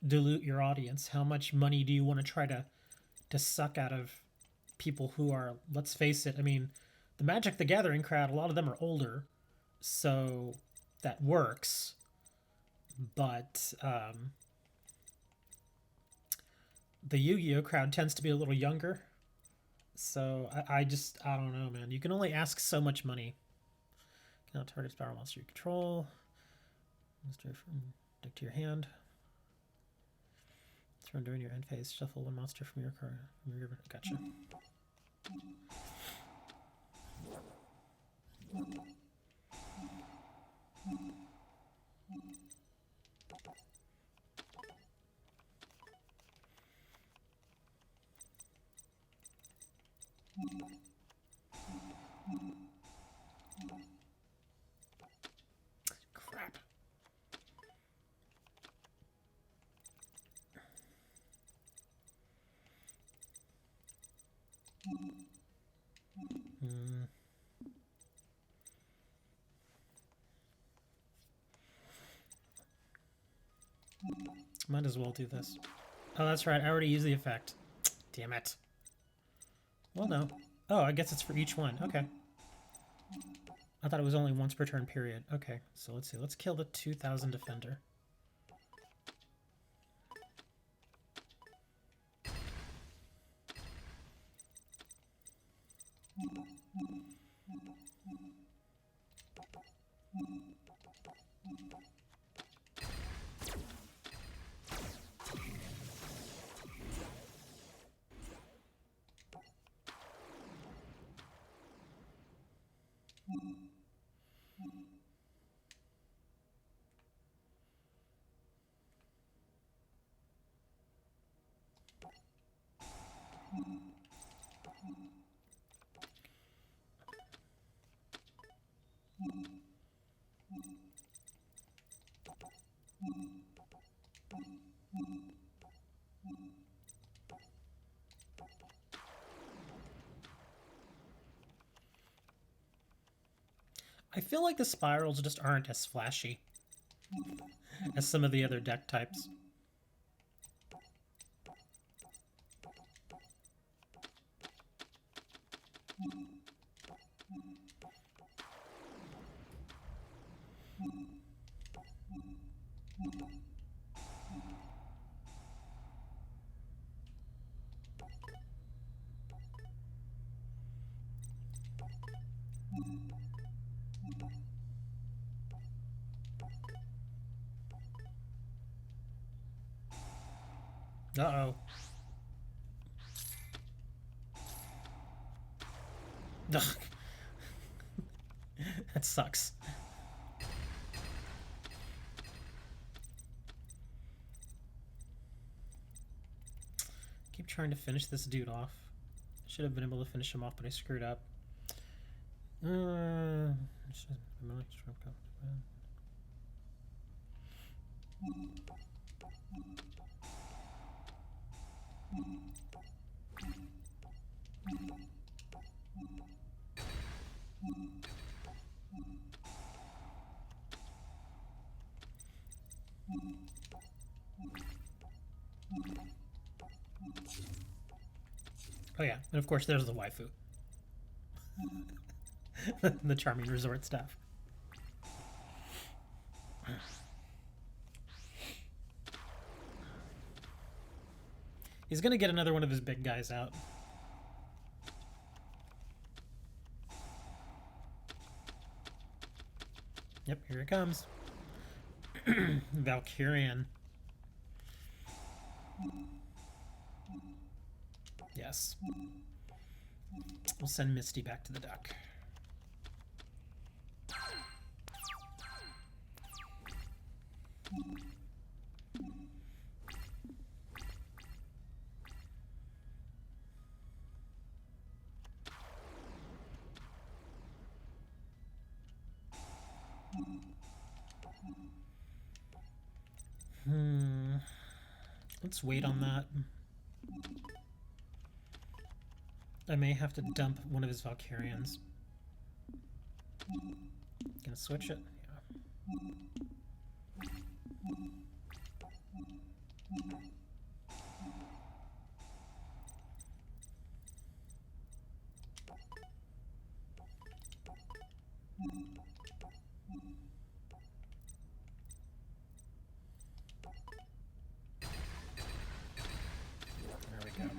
dilute your audience? How much money do you want to try to suck out of people who are, let's face it, I mean, the Magic the Gathering crowd, a lot of them are older, so that works. But the Yu-Gi-Oh crowd tends to be a little younger. So I don't know, man. You can only ask so much money. Cannot target power monster you control. Monster from deck to your hand. Turn during your end phase. Shuffle one monster from your card. Gotcha. Crap. Might as well do this. Oh, that's right. I already used the effect. Damn it. Well, no. Oh, I guess it's for each one. Okay. I thought it was only once per turn period. Okay, so let's see. Let's kill the 2000 defender. I feel like the spirals just aren't as flashy. as some of the other deck types. Uh-oh. Ugh. That sucks. Keep trying to finish this dude off. Should have been able to finish him off, but I screwed up. Oh yeah, and of course there's the waifu. The charming resort staff. He's gonna get another one of his big guys out. Yep, here it comes. Valkyrian. Yes. We'll send Misty back to the deck. Let's wait on that. I may have to dump one of his Valkyrians. Gonna switch it? Yeah. There we go.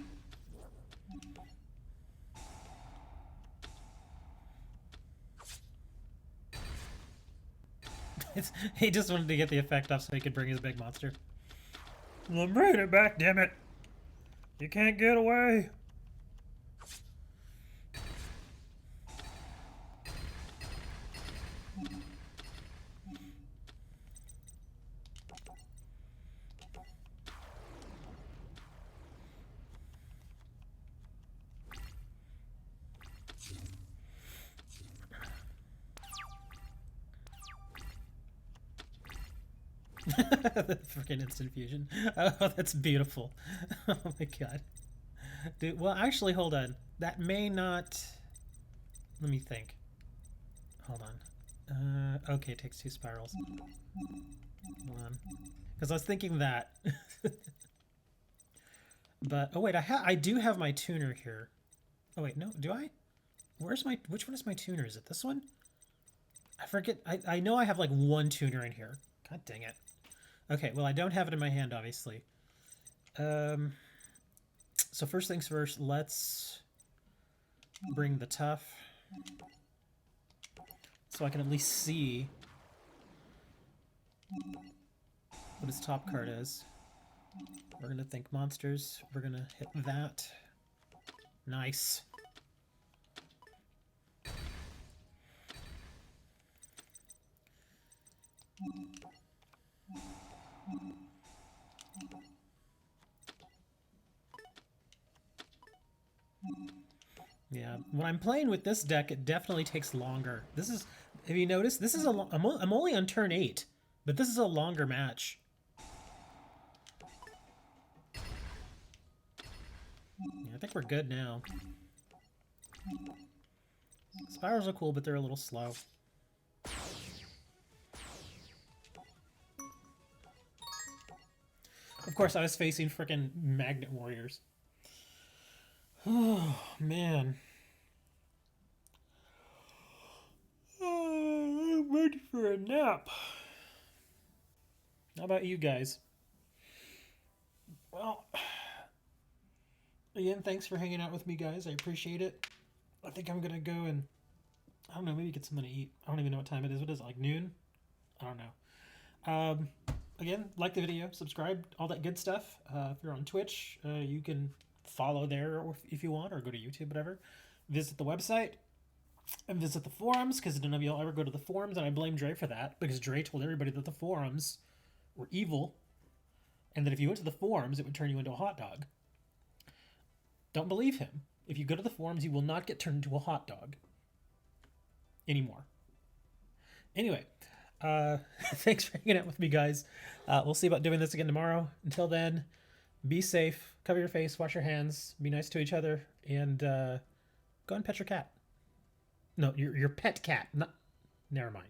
He just wanted to get the effect off so he could bring his big monster. I'm bringing it back, damn it! You can't get away! The freaking instant fusion. Oh, that's beautiful. Oh my god. Dude, well, actually, hold on. That may not... Let me think. Hold on. Okay, it takes 2 spirals. Hold on. Because I was thinking that. But, oh wait, I do have my tuner here. Oh wait, no, do I? Which one is my tuner? Is it this one? I forget. I know I have like 1 tuner in here. God dang it. Okay, well, I don't have it in my hand, obviously. So first things first, let's bring the tough. So I can at least see what his top card is. We're going to think monsters. We're going to hit that. Nice. Yeah, when I'm playing with this deck, it definitely takes longer. This is, have you noticed? This is I'm only on turn 8, but this is a longer match. Yeah, I think we're good now. Spirals are cool, but they're a little slow. course, I was facing freaking magnet warriors. Oh, man. Oh, I'm ready for a nap. How about you guys? Well, again, thanks for hanging out with me, guys. I appreciate it. I think I'm gonna go and, I don't know, maybe get something to eat. I don't even know what time it is. What is it, like noon? I don't know. Again, like the video, subscribe, all that good stuff. If you're on Twitch, you can follow there if you want, or go to YouTube, whatever. Visit the website and visit the forums, because none of y'all ever go to the forums, and I blame Dre for that, because Dre told everybody that the forums were evil, and that if you went to the forums, it would turn you into a hot dog. Don't believe him. If you go to the forums, you will not get turned into a hot dog anymore. Anyway, thanks for hanging out with me, guys. We'll see about doing this again tomorrow. Until then, be safe, cover your face, wash your hands, be nice to each other, and go and pet your cat. No, your pet cat. Not. Never mind.